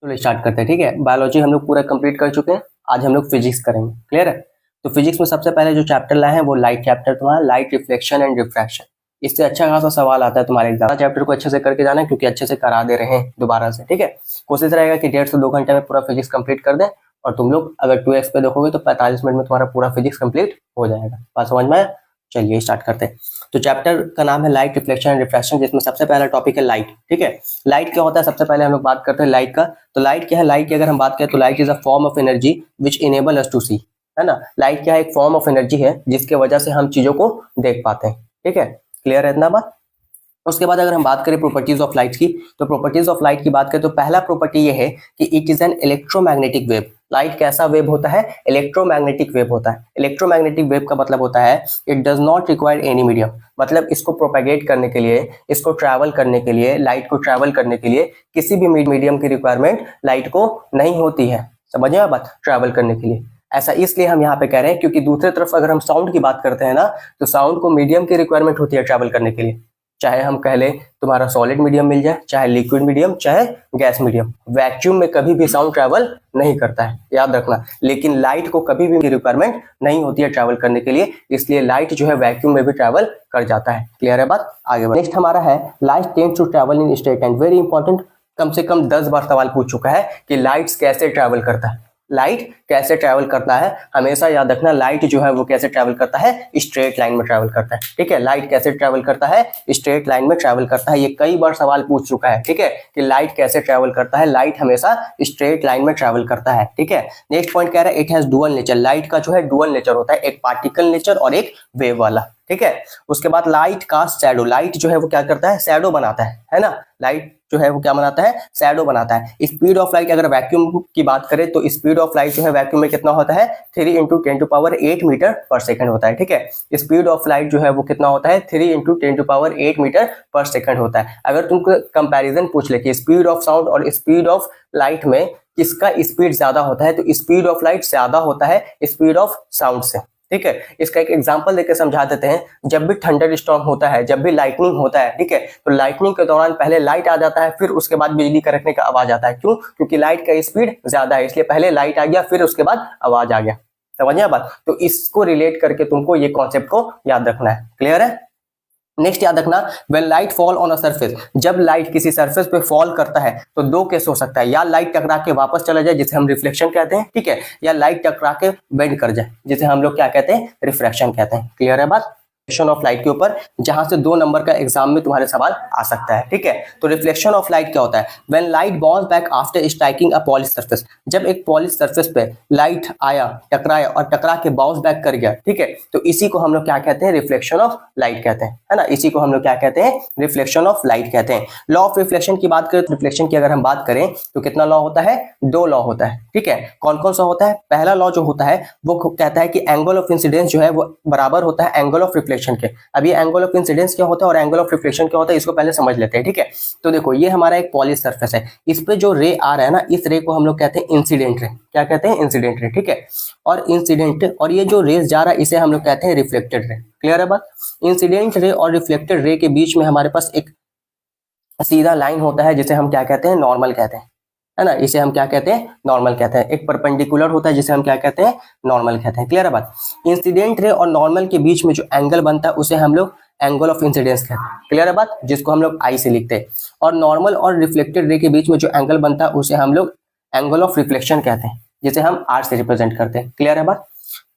तो स्टार्ट करते हैं। ठीक है, बायोलॉजी हम लोग पूरा कंप्लीट कर चुके हैं, आज हम लोग फिजिक्स करेंगे। क्लियर है? तो फिजिक्स में सबसे पहले जो चैप्टर लाए हैं वो लाइट चैप्टर, तुम्हारा लाइट रिफ्लेक्शन एंड रिफ्रैक्शन। इससे अच्छा खासा सवाल आता है तुम्हारे एग्जाम। चैप्टर को अच्छे से करके जाना है क्योंकि अच्छे से करा दे रहे हैं दोबारा से। ठीक है, कोशिश रहेगा कि 1.5 से 2 घंटे में पूरा फिजिक्स कंप्लीट कर दें, और तुम लोग अगर 2x पे देखोगे तो 45 मिनट में तुम्हारा पूरा फिजिक्स कंप्लीट हो जाएगा। बात समझ में आया? चलिए स्टार्ट करते हैं। तो चैप्टर का नाम है लाइट रिफ्लेक्शन एंड रिफ्रैक्शन, जिसमें सबसे पहला टॉपिक है लाइट। ठीक है, लाइट क्या होता है सबसे पहले हम लोग बात करते हैं लाइट का। तो लाइट क्या है? लाइट की अगर हम बात करें तो light is a form of energy which enable us to see, है ना। लाइट क्या है? एक फॉर्म ऑफ एनर्जी है जिसके वजह से हम चीजों को देख पाते हैं। ठीक है, क्लियर है इतना बात? उसके बाद अगर हम बात करें प्रॉपर्टीज ऑफ लाइट की, तो प्रॉपर्टीज ऑफ लाइट की बात करें तो पहला प्रॉपर्टी ये है कि it is an electromagnetic wave. Light कैसा वेव होता है? इलेक्ट्रोमैग्नेटिक वेव होता है। इलेक्ट्रोमैग्नेटिक वेव का मतलब होता है it does not require any medium, मतलब इसको प्रोपेगेट करने के लिए, इसको ट्रैवल करने के लिए, लाइट को ट्रैवल करने के लिए किसी भी मीडियम की रिक्वायरमेंट लाइट को नहीं होती है। समझिए बात, ट्रैवल करने के लिए। ऐसा इसलिए हम यहाँ पे कह रहे हैं क्योंकि दूसरी तरफ अगर हम साउंड की बात करते हैं ना, तो साउंड को मीडियम की रिक्वायरमेंट होती है ट्रैवल करने के लिए। चाहे हम कह लें तुम्हारा सॉलिड मीडियम मिल जाए, चाहे लिक्विड मीडियम, चाहे गैस मीडियम। वैक्यूम में कभी भी साउंड ट्रैवल नहीं करता है, याद रखना। लेकिन लाइट को कभी भी रिक्वायरमेंट नहीं होती है ट्रैवल करने के लिए, इसलिए लाइट जो है वैक्यूम में भी ट्रैवल कर जाता है। क्लियर है बात? आगे बढ़। नेक्स्ट हमारा है light tends to travel in straight line. Very important, कम से कम 10 बार सवाल पूछ चुका है कि लाइट्स कैसे ट्रैवल करता है। लाइट कैसे ट्रैवल करता है, हमेशा याद रखना। लाइट जो है वो कैसे ट्रैवल करता है? स्ट्रेट लाइन में ट्रैवल करता है। ठीक है, लाइट कैसे ट्रैवल करता है? स्ट्रेट लाइन में ट्रैवल करता है। ये कई बार सवाल पूछ चुका है। ठीक है, कि लाइट कैसे ट्रैवल करता है? लाइट हमेशा स्ट्रेट लाइन में ट्रैवल करता है। ठीक है, नेक्स्ट पॉइंट कह रहा है it has dual nature. Light का जो है डुअल नेचर होता है, एक पार्टिकल नेचर और एक वेव वाला। ठीक है, उसके बाद लाइट का शैडो। लाइट जो है वो क्या करता है? शैडो बनाता है ना। लाइट जो है वो क्या बनाता है? शैडो बनाता है। स्पीड ऑफ लाइट, अगर वैक्यूम की बात करें तो स्पीड ऑफ लाइट जो है वैक्यूम में कितना होता है? 3 × 10⁸ मीटर पर सेकंड होता है। ठीक है, स्पीड ऑफ लाइट जो है वो कितना होता है? 3 × 10⁸ मीटर पर सेकंड होता है। अगर तुमको कंपैरिजन पूछ ले कि स्पीड ऑफ साउंड और स्पीड ऑफ लाइट में किसका स्पीड ज्यादा होता है, तो स्पीड ऑफ लाइट ज्यादा होता है स्पीड ऑफ साउंड से। ठीक है, इसका एक एग्जांपल देकर समझा देते हैं। जब भी थंडर स्टॉर्म होता है, जब भी लाइटनिंग होता है, ठीक है, तो लाइटनिंग के दौरान पहले लाइट आ जाता है, फिर उसके बाद बिजली कड़कने का आवाज आता है। क्यों? क्योंकि लाइट का स्पीड ज्यादा है, इसलिए पहले लाइट आ गया, फिर उसके बाद आवाज आ गया। समझिए बात? तो इसको रिलेट करके तुमको ये कॉन्सेप्ट को याद रखना है। क्लियर है? नेक्स्ट याद रखना, when light fall on a surface. जब लाइट किसी सरफेस पे फॉल करता है तो दो केस हो सकता है, या लाइट टकरा के वापस चला जाए जिसे हम रिफ्लेक्शन कहते हैं, ठीक है, या लाइट टकरा के बेंड कर जाए जिसे हम लोग क्या कहते हैं? रिफ्रैक्शन कहते हैं। क्लियर है बात? रिफ्लेक्शन ऑफ लाइट के ऊपर जहां से 2 नंबर का एग्जाम में तुम्हारे सवाल आ सकता है। ठीक है, तो रिफ्लेक्शन ऑफ लाइट क्या होता है? When light bounce back after striking a polish surface. जब एक पॉलिश सरफेस पे लाइट आया, टकराया और टकरा के बाउंस बैक कर गया, ठीक है, तो इसी को हम लोग क्या कहते हैं? रिफ्लेक्शन ऑफ लाइट कहते हैं, है ना। इसी को हम लोग क्या कहते हैं? रिफ्लेक्शन ऑफ लाइट कहते हैं। लॉ ऑफ रिफ्लेक्शन की बात करें तो रिफ्लेक्शन की अगर हम बात करें तो कितना लॉ होता है? 2 लॉ होता है। ठीक है, कौन कौन सा होता है? पहला लॉ जो होता है वो कहता है कि एंगल ऑफ इंसिडेंस जो है वो बराबर होता है एंगल ऑफ रिफ्लेक्शन के। अब ये एंगल ऑफ इंसिडेंस क्या होता है और एंगल ऑफ रिफ्लेक्शन क्या होता है, इसको पहले समझ लेते हैं। ठीक है, तो देखो ये हमारा एक पॉलिश सरफेस है, इस पे जो रे आ रहा है ना, इस रे को हम लोग कहते हैं इंसिडेंट रे। क्या कहते हैं? Incident ray. ठीक है, और इंसिडेंट, और ये जो रेस जा रहा है इसे हम लोग कहते हैं रिफ्लेक्टेड रे। क्लियर है बात? इंसिडेंट रे और रिफ्लेक्टेड रे के बीच में हमारे पास एक सीधा लाइन होता है जिसे हम क्या कहते हैं? नॉर्मल कहते हैं, है ना। इसे हम क्या कहते हैं? नॉर्मल कहते हैं। एक परपेंडिकुलर होता है जिसे हम क्या कहते हैं? नॉर्मल कहते हैं। क्लियर है बात? इंसिडेंट रे और नॉर्मल के बीच में जो एंगल बनता है उसे हम लोग एंगल ऑफ इंसिडेंस कहते हैं। क्लियर है बात? जिसको हम लोग आई से लिखते हैं। और नॉर्मल और रिफ्लेक्टेड रे के बीच में जो एंगल बनता है उसे हम लोग एंगल ऑफ रिफ्लेक्शन कहते हैं, जिसे हम आर से रिप्रेजेंट करते हैं। क्लियर है बात?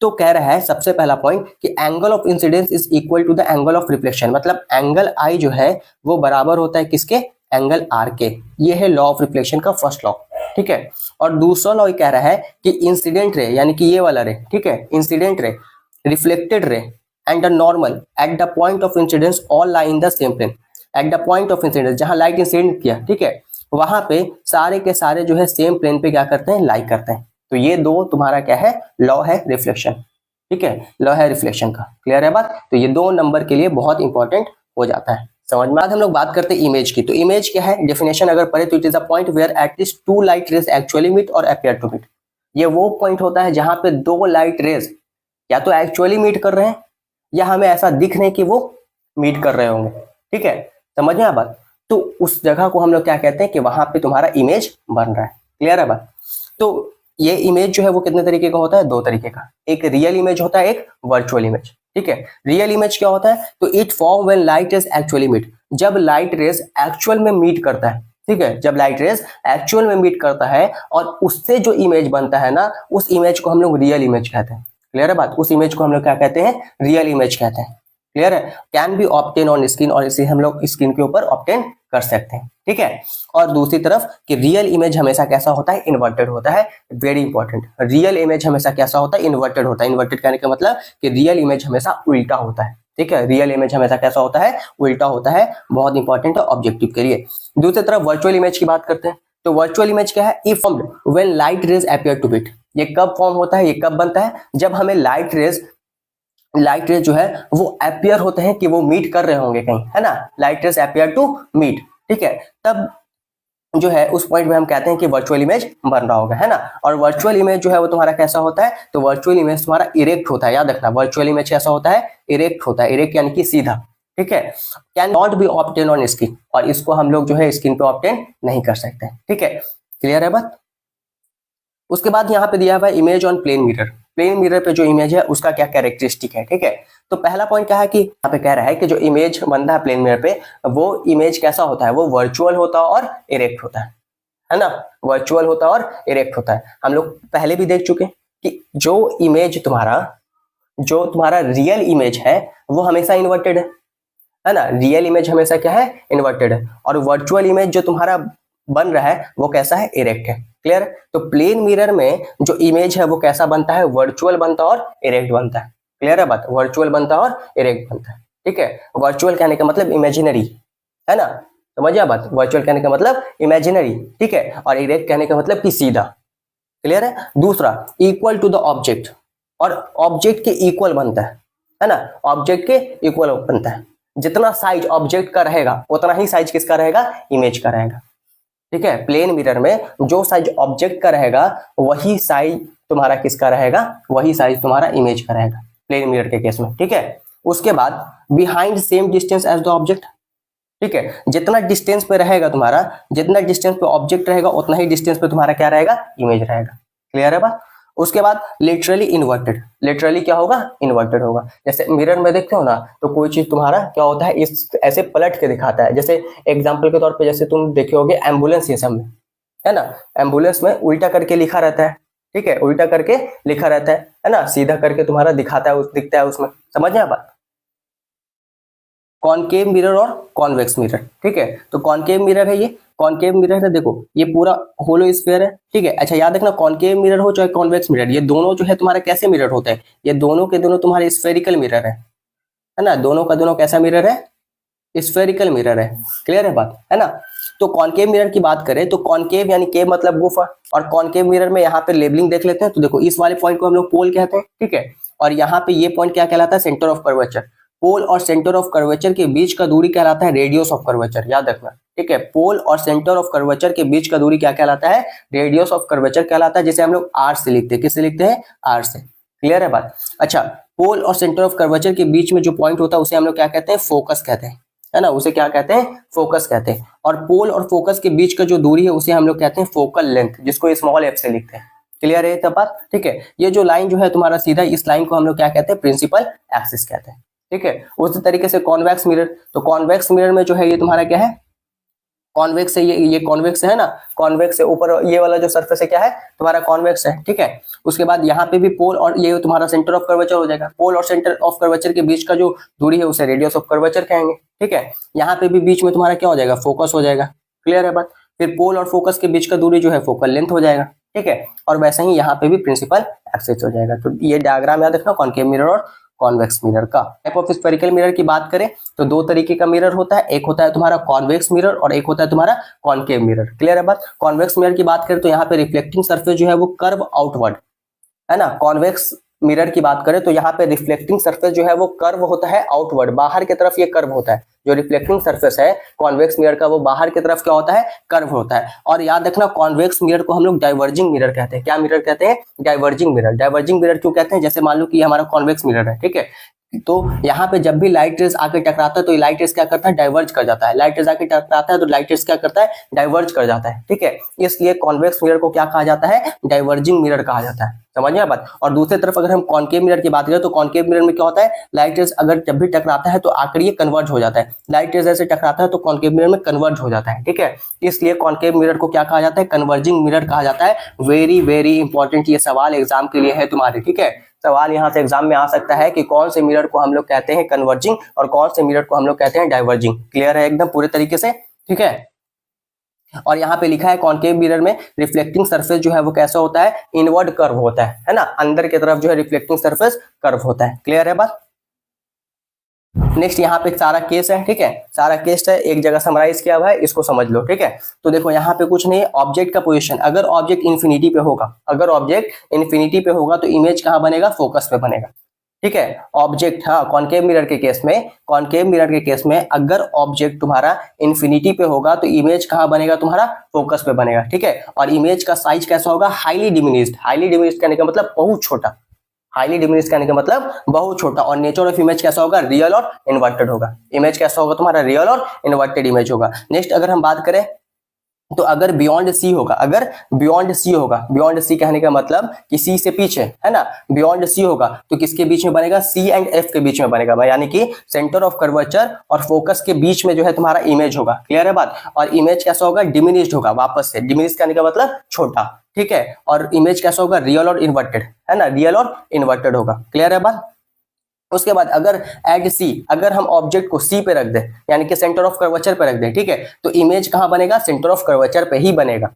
तो कह रहा है सबसे पहला पॉइंट कि angle of incidence is equal to the angle of reflection, मतलब एंगल आई जो है वो बराबर होता है किसके? एंगल आर के। ये है लॉ ऑफ रिफ्लेक्शन का फर्स्ट लॉ। ठीक है, और दूसरा लॉ कह रहा है कि इंसिडेंट रे, यानी कि ये वाला रे, ठीक है, incident ray, reflected ray and the normal at the point of incidence all lie in the same plane. At the point of incidence, जहां लाइट इंसिडेंट किया, ठीक है, वहां पे सारे के सारे जो है सेम प्लेन पे क्या करते हैं? लाई करते हैं। तो ये दो तुम्हारा क्या है? लॉ है रिफ्लेक्शन। ठीक है, लॉ है रिफ्लेक्शन का। क्लियर है बात? तो ये 2 नंबर के लिए बहुत इंपॉर्टेंट हो जाता है। समझ में? आज हम लोग बात करते हैं इमेज की। तो इमेज क्या है? डेफिनेशन अगर पढ़े तो it is a point where at 2 light rays actually meet और अपीयर टू मीट। ये वो पॉइंट होता है जहां पे 2 लाइट रेज या तो एक्चुअली मीट कर रहे हैं या हमें ऐसा दिख रहे हैं कि वो मीट कर रहे होंगे। ठीक है, समझ में आ बात? तो उस जगह को हम लोग क्या कहते हैं कि वहां पे तुम्हारा इमेज बन रहा है। क्लियर है बात। तो ये इमेज जो है वो कितने तरीके का होता है, दो तरीके का, एक रियल इमेज होता है, एक वर्चुअल इमेज। ठीक है, रियल इमेज क्या होता है, तो it form when light rays actually meet, जब लाइट रेज एक्चुअल में मीट करता है। ठीक है, जब लाइट रेज एक्चुअल में मीट करता है और उससे जो इमेज बनता है ना, उस इमेज को हम लोग रियल इमेज कहते हैं। क्लियर है बात, उस इमेज को हम लोग क्या कहते हैं, रियल इमेज कहते हैं। क्लियर है, can be obtain on screen, और इसे हम लोग स्क्रीन के ऊपर ऑब्टेन कर सकते हैं। ठीक है, और दूसरी तरफ कि रियल इमेज हमेशा कैसा होता है, इन्वर्टेड होता है। वेरी इंपॉर्टेंट, रियल इमेज हमेशा कैसा होता है, इन्वर्टेड होता है। इन्वर्टेड कहने का मतलब कि रियल इमेज हमेशा उल्टा होता है। ठीक है, रियल इमेज हमेशा कैसा होता है, उल्टा होता है। बहुत इंपॉर्टेंट है ऑब्जेक्टिव के लिए। दूसरी तरफ वर्चुअल इमेज की बात करते हैं, तो वर्चुअल इमेज क्या है, if formed when light rays appear to it. ये कब फॉर्म होता है, ये कब बनता है, जब हमें लाइट रेज जो है वो अपीयर होते हैं कि वो मीट कर रहे होंगे कहीं, है ना, light rays appear to meet. ठीक है, तब जो है उस पॉइंट में हम कहते हैं कि वर्चुअल इमेज बन रहा होगा, है ना। और वर्चुअल इमेज जो है वो तुम्हारा कैसा होता है, तो वर्चुअल इमेज तुम्हारा इरेक्ट होता है। याद रखना, वर्चुअल इमेज कैसा होता है, इरेक्ट होता है। इरेक्ट यानी कि सीधा। ठीक है, can not be obtain on screen, और इसको हम लोग जो है स्क्रीन पे ऑब्टेन नहीं कर सकते। ठीक है, क्लियर है बात। उसके बाद यहाँ पे दिया हुआ है image on plane mirror. Plane mirror पे जो इमेज है उसका क्या कैरेक्टरिस्टिक है। ठीक है, तो पहला पॉइंट क्या है कि यहाँ पे कह रहा है कि जो इमेज बनता है प्लेन मिरर पे, वो इमेज कैसा होता है, वो वर्चुअल होता है और इरेक्ट होता है ना। वर्चुअल होता है और इरेक्ट होता है। हम लोग पहले भी देख चुके कि जो तुम्हारा रियल इमेज है वो हमेशा इन्वर्टेड है ना। रियल इमेज हमेशा क्या है, इन्वर्टेड है। और वर्चुअल इमेज जो तुम्हारा बन रहा है वो कैसा है, इरेक्ट है। क्लियर, तो प्लेन मिरर में जो इमेज है वो कैसा बनता है, वर्चुअल बनता है और इरेक्ट बनता है। क्लियर है बात, वर्चुअल बनता है और इरेक्ट बनता है। ठीक है, वर्चुअल कहने का मतलब इमेजिनरी, है ना, समझिए बात। वर्चुअल कहने का मतलब इमेजिनरी। ठीक है, और इरेक्ट कहने का मतलब कि सीधा। क्लियर है। दूसरा, इक्वल टू द ऑब्जेक्ट, और ऑब्जेक्ट के इक्वल बनता है ना, ऑब्जेक्ट के इक्वल बनता है। जितना साइज ऑब्जेक्ट का रहेगा उतना ही साइज किसका रहेगा, इमेज का रहेगा। ठीक है, प्लेन मिरर में जो साइज ऑब्जेक्ट का रहेगा वही साइज तुम्हारा किसका रहेगा, वही साइज तुम्हारा इमेज का रहेगा प्लेन मिरर के केस में। ठीक है, उसके बाद behind same distance as the object. ठीक है, जितना डिस्टेंस पे रहेगा तुम्हारा, जितना डिस्टेंस पे ऑब्जेक्ट रहेगा उतना ही डिस्टेंस पे तुम्हारा क्या रहेगा, इमेज रहेगा। क्लियर है बात। उसके बाद लिटरली इन्वर्टेड। लिटरली क्या होगा, इन्वर्टेड होगा। जैसे मिरर में देखते हो ना, तो कोई चीज तुम्हारा क्या होता है, इस ऐसे पलट के दिखाता है। जैसे एग्जांपल के तौर पे जैसे तुम देखे होगे एम्बुलेंस, ये सब में है ना, एम्बुलेंस में उल्टा करके लिखा रहता है। ठीक है, उल्टा करके लिखा रहता है ना, सीधा करके तुम्हारा दिखाता है, दिखता है उसमें। समझ में बात। कॉनकेव मिरर और कॉन्वेक्स मिरर। ठीक है, तो कॉनकेव मिरर है, ये कॉनकेव मिरर है, देखो ये पूरा होलो स्फीयर है। ठीक है, अच्छा याद रखना, कॉनकेव मिरर हो चाहे कॉन्वेक्स मिरर, ये दोनों जो है तुम्हारे कैसे मिरर होते हैं, ये दोनों के दोनों तुम्हारे स्फेरिकल मिरर है ना। दोनों का दोनों कैसा मिरर है, स्फेरिकल मिरर है। क्लियर है बात, है ना। तो कॉनकेव मिरर की बात करें तो कॉनकेव यानी केव मतलब गुफा, और कॉनकेव मिरर में यहाँ पे लेबलिंग देख लेते हैं। तो देखो इस वाले पॉइंट को हम लोग पोल कहते हैं। ठीक है, और यहाँ पे ये पॉइंट क्या कहलाता है, सेंटर ऑफ कर्वेचर। पोल और सेंटर ऑफ कर्वेचर के बीच का दूरी कहलाता है रेडियस ऑफ कर्वेचर। याद रखना। ठीक है, पोल और सेंटर ऑफ कर्वेचर के बीच का दूरी क्या कहलाता है, रेडियस ऑफ कर्वेचर कहलाता है, जिसे हम लोग आर से लिखते हैं। किससे लिखते हैं, आर से। क्लियर है बात। अच्छा, पोल और सेंटर ऑफ कर्वेचर के बीच में जो पॉइंट होता है उसे हम लोग क्या कहते हैं, फोकस कहते हैं, है ना, उसे क्या कहते हैं, फोकस कहते हैं। और पोल और फोकस के बीच का जो दूरी है उसे हम लोग कहते हैं फोकल लेंथ, जिसको स्मॉल एफ से लिखते हैं। क्लियर है तब बात। ठीक है, ये जो लाइन जो है तुम्हारा सीधा, इस लाइन को हम लोग क्या कहते हैं, प्रिंसिपल एक्सिस कहते हैं। ठीक है, उसी तरीके से कॉन्वेक्स मिरर, तो कॉन्वेक्स मिरर में जो है ये तुम्हारा क्या है, कॉन्वेक्स है, ये कॉन्वेक्स है ना, कॉन्वेक्स से ऊपर ये वाला जो सरफेस है क्या है तुम्हारा, कॉन्वेक्स है। ठीक है, उसके बाद यहाँ पे भी पोल और ये तुम्हारा सेंटर ऑफ कर्वेचर हो जाएगा। पोल और सेंटर ऑफ कर्वेचर के बीच का जो दूरी है उसे रेडियस ऑफ कर्वेचर कहेंगे। ठीक है, यहाँ पे भी बीच में तुम्हारा क्या हो जाएगा, फोकस हो जाएगा। क्लियर है बात। फिर पोल और फोकस के बीच का दूरी जो है फोकल लेंथ हो जाएगा। ठीक है, और वैसे ही यहाँ पे भी प्रिंसिपल एक्सिस हो जाएगा। तो ये डायग्राम याद रखना कॉनकेव मिरर और कॉन्वेक्स मिरर का। टाइप ऑफ स्फेरिकल मिरर की बात करें तो दो तरीके का मिरर होता है, एक होता है तुम्हारा कॉन्वेक्स मिरर और एक होता है तुम्हारा कॉनकेव मिरर। क्लियर है बात। कॉन्वेक्स मिरर की बात करें तो यहाँ पे रिफ्लेक्टिंग सरफेस जो है वो कर्व आउटवर्ड, है ना। कॉन्वेक्स मिरर की बात करें तो यहाँ पे रिफ्लेक्टिंग सरफेस जो है वो कर्व होता है आउटवर्ड, बाहर की तरफ ये कर्व होता है। जो रिफ्लेक्टिंग सरफेस है कॉन्वेक्स मिरर का वो बाहर की तरफ क्या होता है, कर्व होता है। और याद रखना कॉन्वेक्स मिरर को हम लोग डाइवर्जिंग मिरर कहते हैं। क्या मिरर कहते हैं, डाइवर्जिंग मिरर। डाइवर्जिंग मिरर क्यों कहते हैं, जैसे मान लो कि हमारा कॉन्वेक्स मिरर है, ठीक है, तो यहाँ पे जब भी लाइट रेज आके टकराता है तो लाइट रेज क्या करता है, डाइवर्ज कर जाता है। लाइट रेज आके टकराता है तो लाइट रेज क्या करता है, डाइवर्ज कर जाता है, ठीक है। इसलिए कॉन्वेक्स मिरर को क्या कहा जाता है, डाइवर्जिंग मिरर कहा जाता है। समझ में बात। और दूसरी तरफ अगर हम कॉनकेव मिरर की बात करें तो कॉनकेव मिरर में क्या होता है, लाइट रेज अगर जब भी टकराता है तो आकर ये कन्वर्ज हो जाता है। लाइट रेज ऐसे टकराता है तो कॉनकेव मिरर में कन्वर्ज हो जाता है, ठीक है। इसलिए कॉनकेव मिरर को क्या कहा जाता है, कन्वर्जिंग मिरर कहा जाता है। वेरी वेरी इंपॉर्टेंट ये सवाल एग्जाम के लिए है तुम्हारे, ठीक है। सवाल यहाँ से एग्जाम में आ सकता है कि कौन से मिरर को हम लोग कहते हैं कन्वर्जिंग और कौन से मिरर को हम लोग कहते हैं डाइवर्जिंग। क्लियर है एकदम पूरे तरीके से, ठीक है। और यहाँ पे लिखा है कॉनकेव मिरर में रिफ्लेक्टिंग सरफेस जो है वो कैसा होता है, इनवर्ड कर्व होता है ना। अंदर की तरफ जो है रिफ्लेक्टिंग सरफेस कर्व होता है। क्लियर है बात। नेक्स्ट यहाँ पे सारा केस है, ठीक है। सारा केस है एक जगह समराइज किया हुआ है, इसको समझ लो, ठीक है। तो देखो यहाँ पे कुछ नहीं है, ऑब्जेक्ट का पोजीशन अगर ऑब्जेक्ट इन्फिनिटी पे होगा, अगर ऑब्जेक्ट इन्फिनिटी पे होगा तो इमेज कहाँ बनेगा, फोकस पे बनेगा, ठीक है। ऑब्जेक्ट, हाँ, कॉनकेव मिरर के केस में, कॉनकेव मिरर के केस में अगर ऑब्जेक्ट तुम्हारा इन्फिनिटी पे होगा तो इमेज कहाँ बनेगा, तुम्हारा फोकस पे बनेगा, ठीक है। और इमेज का साइज कैसा होगा, हाईली डिमिनिश्ड। हाईली डिमिनिश्ड कहने का मतलब बहुत छोटा, हाईली डिमिनिश्ड कहने का मतलब बहुत छोटा। और नेचर ऑफ इमेज कैसा होगा, रियल और इन्वर्टेड होगा। इमेज कैसा होगा तुम्हारा, रियल और इन्वर्टेड इमेज होगा। नेक्स्ट अगर हम बात करें तो अगर बियॉन्ड सी होगा, अगर बियॉन्ड सी होगा, बियॉन्ड सी कहने का मतलब कि सी से पीछे है ना, बियॉन्ड सी होगा तो किसके बीच में बनेगा, सी एंड एफ के बीच में बनेगा, यानी कि सेंटर ऑफ कर्वेचर और फोकस के बीच में जो है तुम्हारा इमेज होगा। क्लियर है बात। और इमेज कैसा होगा, डिमिनिश्ड होगा। वापस से डिमिनिश्ड कहने का मतलब छोटा, ठीक है। और इमेज कैसा होगा, रियल और इन्वर्टेड, है ना, रियल और इन्वर्टेड होगा। क्लियर है बात। उसके बाद अगर एट सी, अगर हम ऑब्जेक्ट को सी पे रख दें यानी कि सेंटर ऑफ कर्वेचर पे रख दें, ठीक है, तो इमेज कहां बनेगा, सेंटर ऑफ कर्वेचर पे ही बनेगा,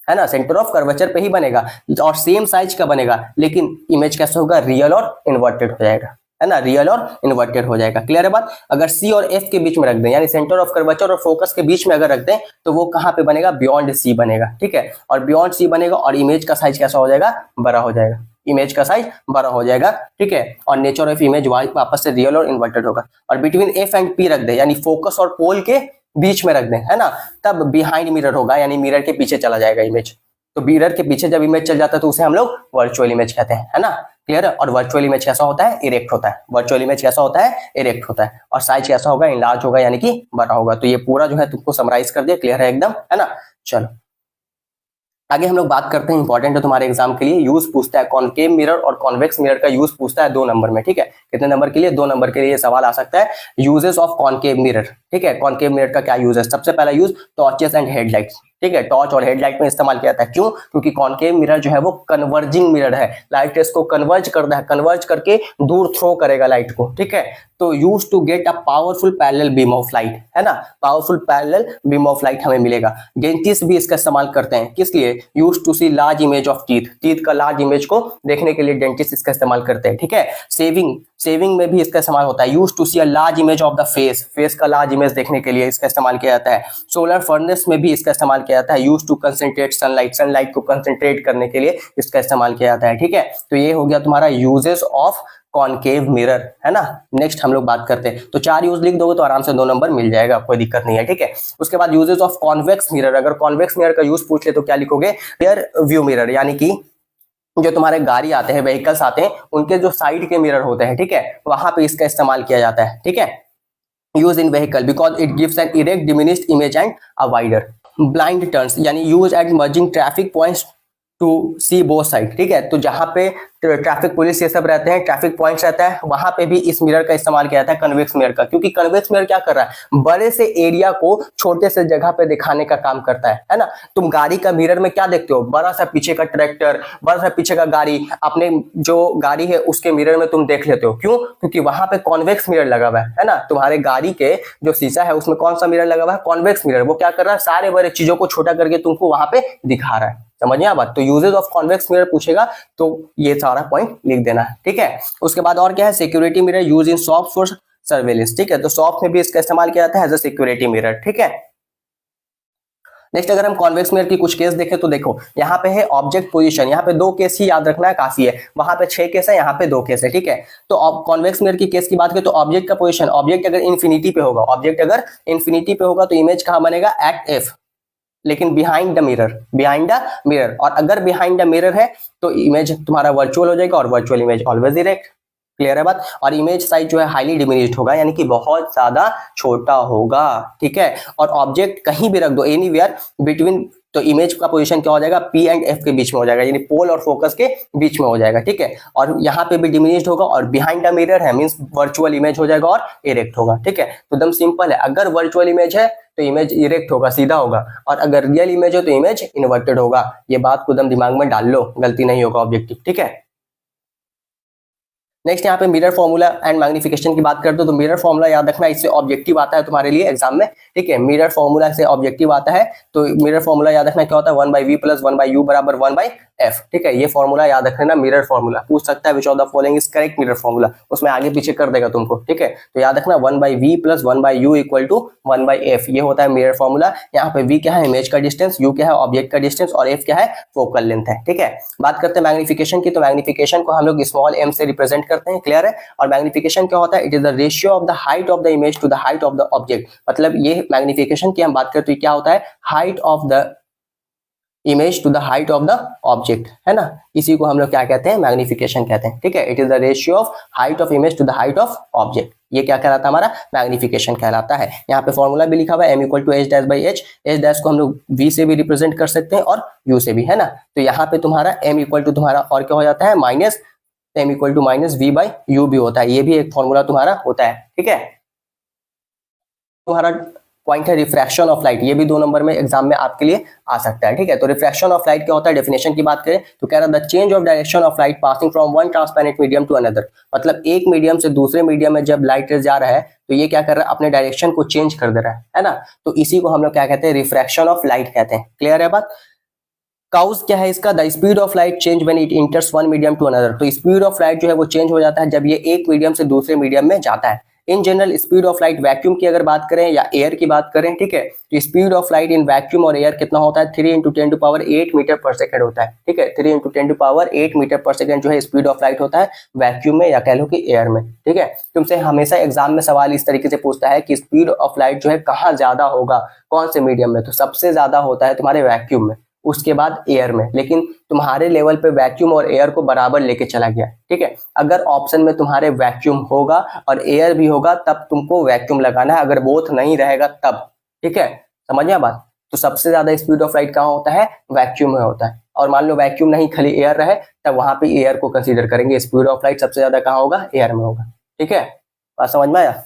है ना, सेंटर ऑफ कर्वेचर पे ही बनेगा और सेम साइज का बनेगा। लेकिन इमेज कैसा होगा, रियल और इन्वर्टेड हो जाएगा, है ना, रियल और इन्वर्टेड हो जाएगा। क्लियर है बात। अगर सी और एफ के बीच में रख दें यानी सेंटर ऑफ कर्वेचर और फोकस के बीच में अगर रख दें तो वो कहां पे बनेगा, बियॉन्ड सी बनेगा, ठीक है। और बियॉन्ड सी बनेगा और इमेज का साइज कैसा हो जाएगा, बड़ा हो जाएगा, इमेज का साइज बड़ा हो जाएगा, ठीक है। और नेचर ऑफ इमेज वापस से रियल और इन्वर्टेड होगा। और बिटवीन एफ एंड पी रख दे यानी फोकस और पोल के बीच में रख दें, है ना, तब बिहाइंड मिरर होगा यानी मिरर के पीछे चला जाएगा इमेज। तो मिरर के पीछे जब इमेज चल जाता है तो उसे हम लोग वर्चुअल इमेज कहते हैं, है ना। क्लियर है। और वर्चुअल इमेज कैसा होता है, इरेक्ट होता है। वर्चुअल इमेज कैसा होता है, इरेक्ट होता है। और साइज कैसा होगा, इनलार्ज होगा यानी कि बड़ा होगा। तो ये पूरा जो है तुमको समराइज कर दिया। क्लियर है एकदम, है ना। चलो आगे हम लोग बात करते हैं, इंपॉर्टेंट है तुम्हारे एग्जाम के लिए। यूज पूछता है कॉनकेव मिरर और कॉन्वेक्स मिरर का यूज पूछता है 2 नंबर में, ठीक है। कितने नंबर के लिए, 2 नंबर के लिए सवाल आ सकता है। यूजेस ऑफ कॉनकेव मिरर, ठीक है। कॉनकेव मिरर का क्या यूज है, सबसे पहला यूज टॉर्चेस एंड हेडलाइट्स, ठीक है। टॉर्च और हेडलाइट में इस्तेमाल किया जाता है। क्यों, क्योंकि कॉनकेव मिरर जो है वो कन्वर्जिंग मिरर है, लाइट रेस को कन्वर्ज करता है, कन्वर्ज करके दूर थ्रो करेगा लाइट को, ठीक है। तो use to get a powerful parallel beam of light, है ना, powerful parallel beam of light हमें मिलेगा। डेंटिस्ट भी इसका इस्तेमाल करते हैं, किस लिए, use to see large image of teeth, teeth का लार्ज इमेज को देखने के लिए डेंटिस्ट इसका इस्तेमाल करते हैं, ठीक है। सेविंग में भी इसका इस्तेमाल होता है। Use to see a large image of the face, face का लार्ज इमेज देखने के लिए इसका इस्तेमाल किया जाता है। सोलर फर्नेस में भी इसका इस्तेमाल किया जाता है। Use to concentrate sunlight, sunlight को कंसंट्रेट करने के लिए इसका इस्तेमाल किया जाता है, ठीक है। तो ये हो गया तुम्हारा यूजेस ऑफ कॉनकेव मिरर, है ना। नेक्स्ट हम लोग बात करते हैं, तो 4 यूज लिख दोगे तो आराम से 2 नंबर मिल जाएगा, कोई दिक्कत नहीं है, ठीक है। उसके बाद यूजेस ऑफ कॉन्वेक्स मिरर, अगर कॉन्वेक्स मिरर का यूज पूछ ले तो क्या लिखोगे, रियर व्यू मिरर, यानी कि जो तुम्हारे गाड़ी आते हैं, व्हीकल्स आते हैं, उनके जो साइड के मिरर होते हैं, ठीक है, वहां पे इसका इस्तेमाल किया जाता है, ठीक है। Use in vehicle because it gives an erect diminished image and a wider. Blind turns यानी use at merging traffic points to see both side, ठीक है। तो जहां पे ट्रैफिक पुलिस ये सब रहते हैं, ट्रैफिक पॉइंट्स रहता है, वहां पे भी इस मिरर का इस्तेमाल किया जाता है, कन्वेक्स मिरर का। क्योंकि कन्वेक्स मिरर क्या कर रहा है, बड़े से एरिया को छोटे से जगह पे दिखाने का काम करता है ना। तुम गाड़ी का मिरर में क्या देखते हो, बड़ा सा पीछे का ट्रैक्टर, बड़ा सा पीछे का गाड़ी, अपने जो गाड़ी है उसके मिरर में तुम देख लेते हो। क्यों, क्योंकि वहां पे कॉन्वेक्स मिरर लगा हुआ है ना। तुम्हारे गाड़ी के जो शीशा है उसमें कौन सा मिरर लगा हुआ है, कॉन्वेक्स मिरर। वो क्या कर रहा है, सारे बड़े चीजों को छोटा करके तुमको वहां पे दिखा रहा है। समझ में बात। तो यूजेस ऑफ कॉन्वेक्स मिरर पूछेगा तो ये सारा पॉइंट लिख देना है, ठीक है। उसके बाद और क्या है, security mirror use in shop for surveillance, ठीक है। तो शॉप में भी इसका इस्तेमाल किया जाता है एज अ सिक्योरिटी मिरर, ठीक है। नेक्स्ट अगर हम कॉन्वेक्स मिरर की कुछ केस देखें तो देखो यहाँ पे है ऑब्जेक्ट पोजीशन, यहाँ पे 2 केस ही याद रखना है, काफी है। वहां पे 6 केस है, यहाँ पे 2 केस है, ठीक है। तो कॉन्वेक्स मिरर की केस की बात करें तो ऑब्जेक्ट का पोजीशन, ऑब्जेक्ट अगर इन्फिनिटी पे होगा, ऑब्जेक्ट अगर इन्फिनिटी पे होगा तो इमेज कहां बनेगा, एट एफ, लेकिन behind the mirror, behind the mirror. और अगर बिहाइंड द मिरर है तो इमेज तुम्हारा वर्चुअल हो जाएगा और virtual image always erect. Clear है बात। और इमेज साइज जो है हाईली डिमिनिश्ड होगा, यानी कि बहुत ज्यादा छोटा होगा, ठीक है। और ऑब्जेक्ट कहीं भी रख दो, एनीवेयर बिटवीन, तो इमेज का पोजीशन क्या हो जाएगा, पी एंड एफ के बीच में हो जाएगा, यानी पोल और फोकस के बीच में हो जाएगा, ठीक है। और यहाँ पे भी डिमिनिश्ड होगा, और बिहाइंड द मिरर है मींस वर्चुअल इमेज हो जाएगा और इरेक्ट होगा, ठीक है। तो एकदम सिंपल है, अगर वर्चुअल इमेज है तो इमेज इरेक्ट होगा, सीधा होगा, और अगर रियल इमेज हो तो इमेज इन्वर्टेड होगा। ये बात को एकदम दिमाग में डाल लो, गलती नहीं होगा ऑब्जेक्टिव, ठीक है। नेक्स्ट यहाँ पे मिरर फॉर्मूला एंड मैग्निफिकेशन की बात करते हो, तो मिरर फॉर्मूला याद रखना, इससे ऑब्जेक्टिव आता है तुम्हारे लिए एग्जाम में, ठीक है। मिरर फॉर्मूला से ऑब्जेक्टिव आता है, तो मिरर फॉर्मूला याद रखना क्या होता है, 1/v + 1/u = 1/f, ठीक है। ये फॉर्मूला याद रखना, मिरर फॉर्मूला पूछ सकता है, which of the following is correct mirror formula, उसमें आगे पीछे कर देगा तुमको, ठीक है। तो याद रखना 1/v + 1/u = 1/f, ये होता है मिरर फॉर्मूला। यहाँ पे v क्या है, इमेज का डिस्टेंस, u क्या है, ऑब्जेक्ट का डिस्टेंस, और f क्या है, फोकल लेंथ है, ठीक है। बात करते हैं मैग्निफिकेशन की, तो मैग्निफिकेशन को हम लोग स्मॉल m से रिप्रेजेंट करते हैं, क्लियर है। और मैग्निफिकेशन क्या होता है, it is the ratio of the height of the image to the height of the object. मतलब ये मैग्निफिकेशन की हम बात करें तो क्या होता है, height of the image to the height of the object, है ना। इसी को हम लोग क्या कहते हैं, मैग्निफिकेशन कहते हैं, ठीक है। It is the ratio of height of image to the height of object, ये क्या कहलाता है, हमारा मैग्निफिकेशन कहलाता है। यहाँ पे फॉर्मूला भी लिखा हुआ है, m = h-h, h- को हम लोग v से भी रिप्रेजेंट कर सकते हैं और u से भी, है ना। तो यहाँ पे तुम्हारा m = तुम्हारा और क्या हो जाता है, माइनस, m = -v/u भी होता है, ये भी एक फॉर्मूला तुम्हारा होता है, ठीक है। तुम्हारा पॉइंट है रिफ्रैक्शन ऑफ लाइट, ये भी 2 नंबर में एग्जाम में आपके लिए आ सकता है, ठीक है। तो रिफ्रैक्शन ऑफ लाइट क्या होता है, डेफिनेशन की बात करें तो कह रहा है the change of direction of light passing from one transparent medium to another. मतलब एक मीडियम से दूसरे मीडियम में जब लाइट जा रहा है तो ये क्या कर रहा है, अपने डायरेक्शन को चेंज कर दे रहा है ना। तो इसी को हम लोग क्या कहते हैं, रिफ्रैक्शन ऑफ लाइट कहते हैं, क्लियर है बात। काउज क्या है इसका, the speed of light change when it enters one medium to another. तो स्पीड ऑफ लाइट जो है वो चेंज हो जाता है जब ये एक मीडियम से दूसरे मीडियम में जाता है। In general speed of light vacuum की अगर बात करें या एयर की बात करें, ठीक है, तो speed of light in vacuum और एयर कितना होता है, 3 × 10⁸ मीटर/सेकंड होता है, ठीक है। 3 × 10⁸ मीटर/सेकंड जो है स्पीड ऑफ लाइट होता है वैक्यूम में या कह लो कि एयर में, ठीक है। तुमसे हमेशा एग्जाम में सवाल इस तरीके से पूछता है कि स्पीड ऑफ लाइट जो है कहाँ ज्यादा होगा, कौन से मीडियम में, तो सबसे ज्यादा होता है तुम्हारे वैक्यूम में, उसके बाद एयर में। लेकिन तुम्हारे लेवल पे वैक्यूम और एयर को बराबर लेके चला गया, ठीक है। अगर ऑप्शन में तुम्हारे वैक्यूम होगा और एयर भी होगा तब तुमको वैक्यूम लगाना है, अगर बोथ नहीं रहेगा तब, ठीक है, समझ में बात। तो सबसे ज्यादा स्पीड ऑफ लाइट कहाँ होता है, वैक्यूम में होता है। और मान लो वैक्यूम नहीं खाली एयर रहे तब वहां पे एयर को कंसीडर करेंगे, स्पीड ऑफ लाइट सबसे ज्यादा कहाँ होगा, एयर में होगा, ठीक है। बात समझ में आया।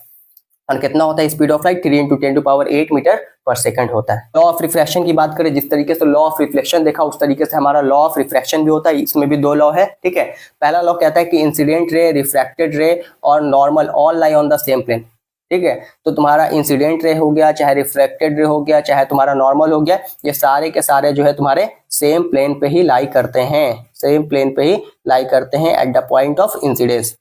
और कितना होता है स्पीड ऑफ लाइट, 3 × 10⁸ मीटर/सेकंड होता है। लॉ ऑफ रिफ्रैक्शन की बात करें, जिस तरीके से लॉ ऑफ रिफ्लेक्शन देखा उस तरीके से हमारा लॉ ऑफ रिफ्रैक्शन भी होता है। इसमें भी 2 लॉ है, ठीक है। पहला लॉ कहता है कि इंसिडेंट रे, रिफ्रैक्टेड रे और normal all lie on the same plane, ठीक है। तो तुम्हारा इंसिडेंट रे हो गया, चाहे रिफ्रैक्टेड रे हो गया, चाहे तुम्हारा नॉर्मल हो गया, ये सारे के सारे जो है तुम्हारे सेम प्लेन पे ही लाई करते हैं, सेम प्लेन पे ही लाई करते हैं eight the point of incidence,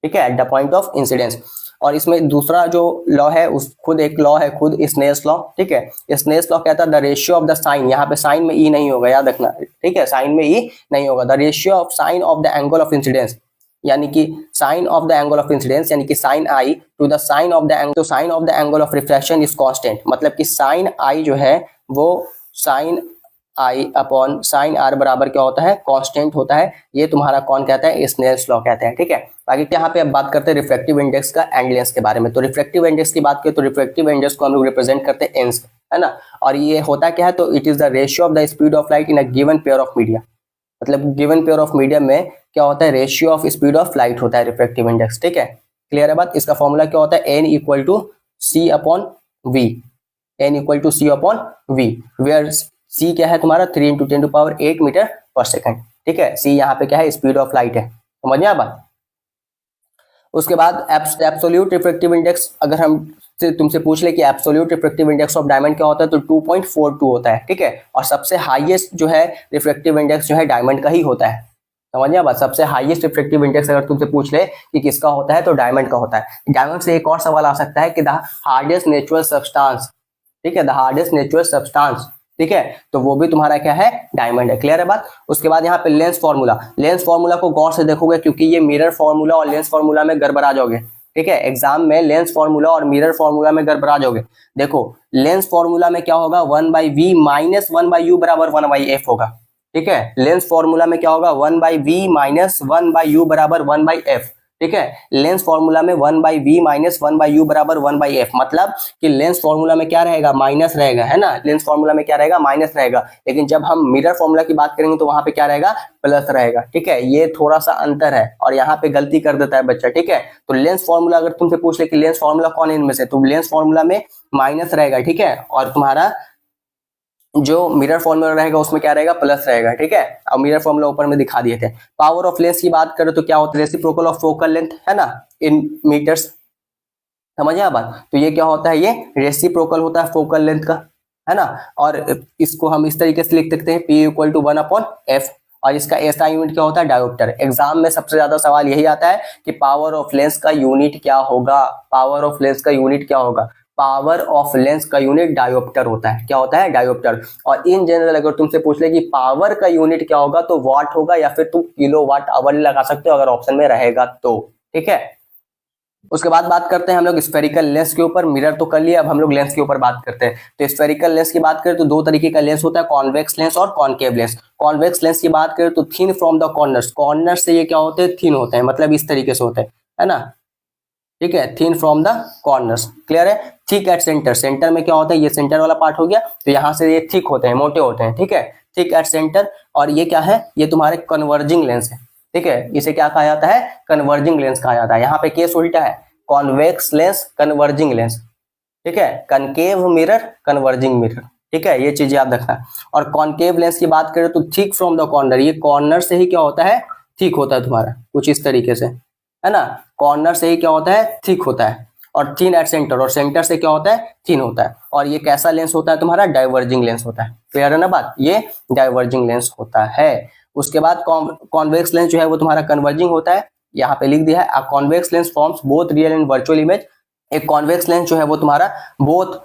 ठीक है, eight the point of incidence. और इसमें दूसरा जो लॉ है उस खुद एक लॉ है, खुद स्नेल्स लॉ, ठीक है। स्नेल्स लॉ कहता है the ratio of the sine, यहाँ पे साइन में ई नहीं होगा, याद रखना, ठीक है, साइन में ई नहीं होगा। The ratio of sine of the angle of incidence, यानी कि sine of the angle of incidence यानी कि sine I to the sine of the angle, तो sine of the angle of refraction is constant. मतलब कि sine I जो है वो sine I upon sine R बराबर क्या होता है, कांस्टेंट होता है। ये तुम्हारा कौन कहता है, स्नेल्स लॉ कहते हैं, ठीक है। बाकी यहाँ पे अब बात करते हैं रिफ्रैक्टिव इंडेक्स का एंड लेंस के बारे में। तो रिफ्रैक्टिव इंडेक्स की बात करें तो रिफ्रैक्टिव इंडेक्स को हम लोग रिप्रेजेंट करते हैं एन से, है ना। और ये होता क्या है, तो it is the ratio of the speed of light in a given pair of media. मतलब गिवन पेयर ऑफ मीडियम में क्या होता है, ratio of speed of light होता है रिफ्रैक्टिव इंडेक्स, ठीक है। क्लियर है बात। इसका फॉर्मूला क्या होता है, n = c/v, n = c/v, where c क्या है तुम्हारा, 3 × 10⁸ मीटर/सेकंड, ठीक है। c यहाँ पे क्या है, स्पीड ऑफ लाइट है, समझ में आ बात। उसके बाद एब्सोल्यूट रिफ्रैक्टिव इंडेक्स, अगर हम तुमसे पूछ ले कि absolute refractive index of diamond क्या होता है, तो 2.42 होता है, ठीक है। और सबसे हाईएस्ट जो है रिफ्रैक्टिव इंडेक्स जो है डायमंड का ही होता है, समझ में बात। सबसे हाईएस्ट रिफ्रैक्टिव इंडेक्स अगर तुमसे पूछ ले कि किसका होता है तो डायमंड का होता है। डायमंड से एक और सवाल आ सकता है कि द हार्डेस्ट नेचुरल सब्सटेंस, ठीक है, द हार्डेस्ट नेचुरल सब्सटेंस, ठीक है, तो वो भी तुम्हारा क्या है, डायमंड है। क्लियर है बात। उसके बाद यहाँ पे लेंस फॉर्मूला, लेंस फॉर्मूला को गौर से देखोगे क्योंकि ये मिरर फॉर्मूला और लेंस फॉर्मूला में गड़बड़ा जाओगे, ठीक है। एग्जाम में लेंस फॉर्मूला और मिरर फॉर्मूला में गड़बड़ा जाओगे। देखो लेंस फॉर्मूला में क्या होगा, 1/v - 1/u = 1/f होगा, ठीक है। लेंस फॉर्मूला में क्या होगा, 1/v - 1/u = 1/f। ठीक है। लेंस फॉर्मूला में 1/v माइनस 1/u बराबर 1/f, मतलब कि लेंस फॉर्मूला में क्या रहेगा, माइनस रहेगा, है ना, लेंस फॉर्मूला में क्या रहेगा, माइनस रहेगा, लेकिन जब हम मिरर फॉर्मूला की बात करेंगे तो वहां पे क्या रहेगा, प्लस रहेगा, ठीक है। ये थोड़ा सा अंतर है और यहाँ पे गलती कर देता है बच्चा, ठीक है। तो लेंस फॉर्मूला अगर तुमसे पूछ ले कि लेंस फॉर्मूला कौन है इनमें से, तो लेंस फॉर्मूला में माइनस रहेगा, ठीक है, और तुम्हारा जो मिरर फॉर्मूला रहेगा उसमें क्या रहेगा, प्लस रहेगा, ठीक है। अब मिरर फॉर्मूला ऊपर में दिखा दिए थे। पावर ऑफ लेंस की बात करें तो क्या होता है, रेसिप्रोकल ऑफ फोकल लेंथ, है ना, इन मीटर्स, समझे आप बात। तो ये क्या होता है, ये रेसिप्रोकल होता है फोकल लेंथ का, है ना। और इसको हम इस तरीके से लिख सकते हैं P इक्वल टू 1/f, और इसका एसआई यूनिट क्या होता है, डायोप्टर। एग्जाम में सबसे ज्यादा सवाल यही आता है कि पावर ऑफ लेंस का यूनिट क्या होगा, पावर ऑफ लेंस का यूनिट क्या होगा। पावर ऑफ लेंस का यूनिट डायोप्टर होता है, क्या होता है, डायोप्टर। और इन जनरल अगर तुमसे पूछ ले कि पावर का यूनिट क्या होगा, तो वाट होगा, या फिर तुम किलो वाट आवर लगा सकते हो अगर ऑप्शन में रहेगा तो, ठीक है। उसके बाद बात करते हैं हम लोग स्फेरिकल लेंस के ऊपर। मिरर तो कर लिया, अब हम लोग लेंस के ऊपर बात करते हैं। तो स्फेरिकल लेंस की बात करें तो दो तरीके का लेंस होता है, कॉन्वेक्स लेंस और कॉनकेव लेंस। कॉन्वेक्स लेंस की बात करें तो thin from the corners, corner से ये क्या होते हैं, थिन होते हैं, मतलब इस तरीके से होते हैं, है ना, ठीक है। Thin from the corners, clear है। थिक एट सेंटर, सेंटर में क्या होता है, ये सेंटर वाला पार्ट हो गया, तो यहाँ से ये थिक होते हैं, मोटे होते हैं, ठीक है, थिक एट सेंटर। और ये क्या है, ये तुम्हारे कन्वर्जिंग लेंस है, ठीक है। इसे क्या कहा जाता है, कन्वर्जिंग लेंस कहा जाता है। यहाँ पे केस उल्टा है, कॉन्वेक्स लेंस, कन्वर्जिंग लेंस, ठीक है, कनकेव मिरर, कन्वर्जिंग मिरर, ठीक है, ये चीज याद रखना। और कॉनकेव लेंस की बात करें तो थिक फ्रॉम द कॉर्नर, ये कॉर्नर से ही क्या होता है, थिक होता है तुम्हारा, कुछ इस तरीके से, है ना, कॉर्नर से ही क्या होता है, थिक होता है। और थिन एट सेंटर, और सेंटर से क्या होता है, थिन होता है। और ये कैसा लेंस होता है तुम्हारा, डाइवर्जिंग लेंस होता है, क्लियर है ना बात, ये डाइवर्जिंग लेंस होता है। उसके बाद कॉन्वेक्स लेंस जो है वो तुम्हारा कन्वर्जिंग होता है, यहाँ पे लिख दिया है, convex lens forms both real and virtual image. एक कॉन्वेक्स लेंस जो है वो तुम्हारा बोथ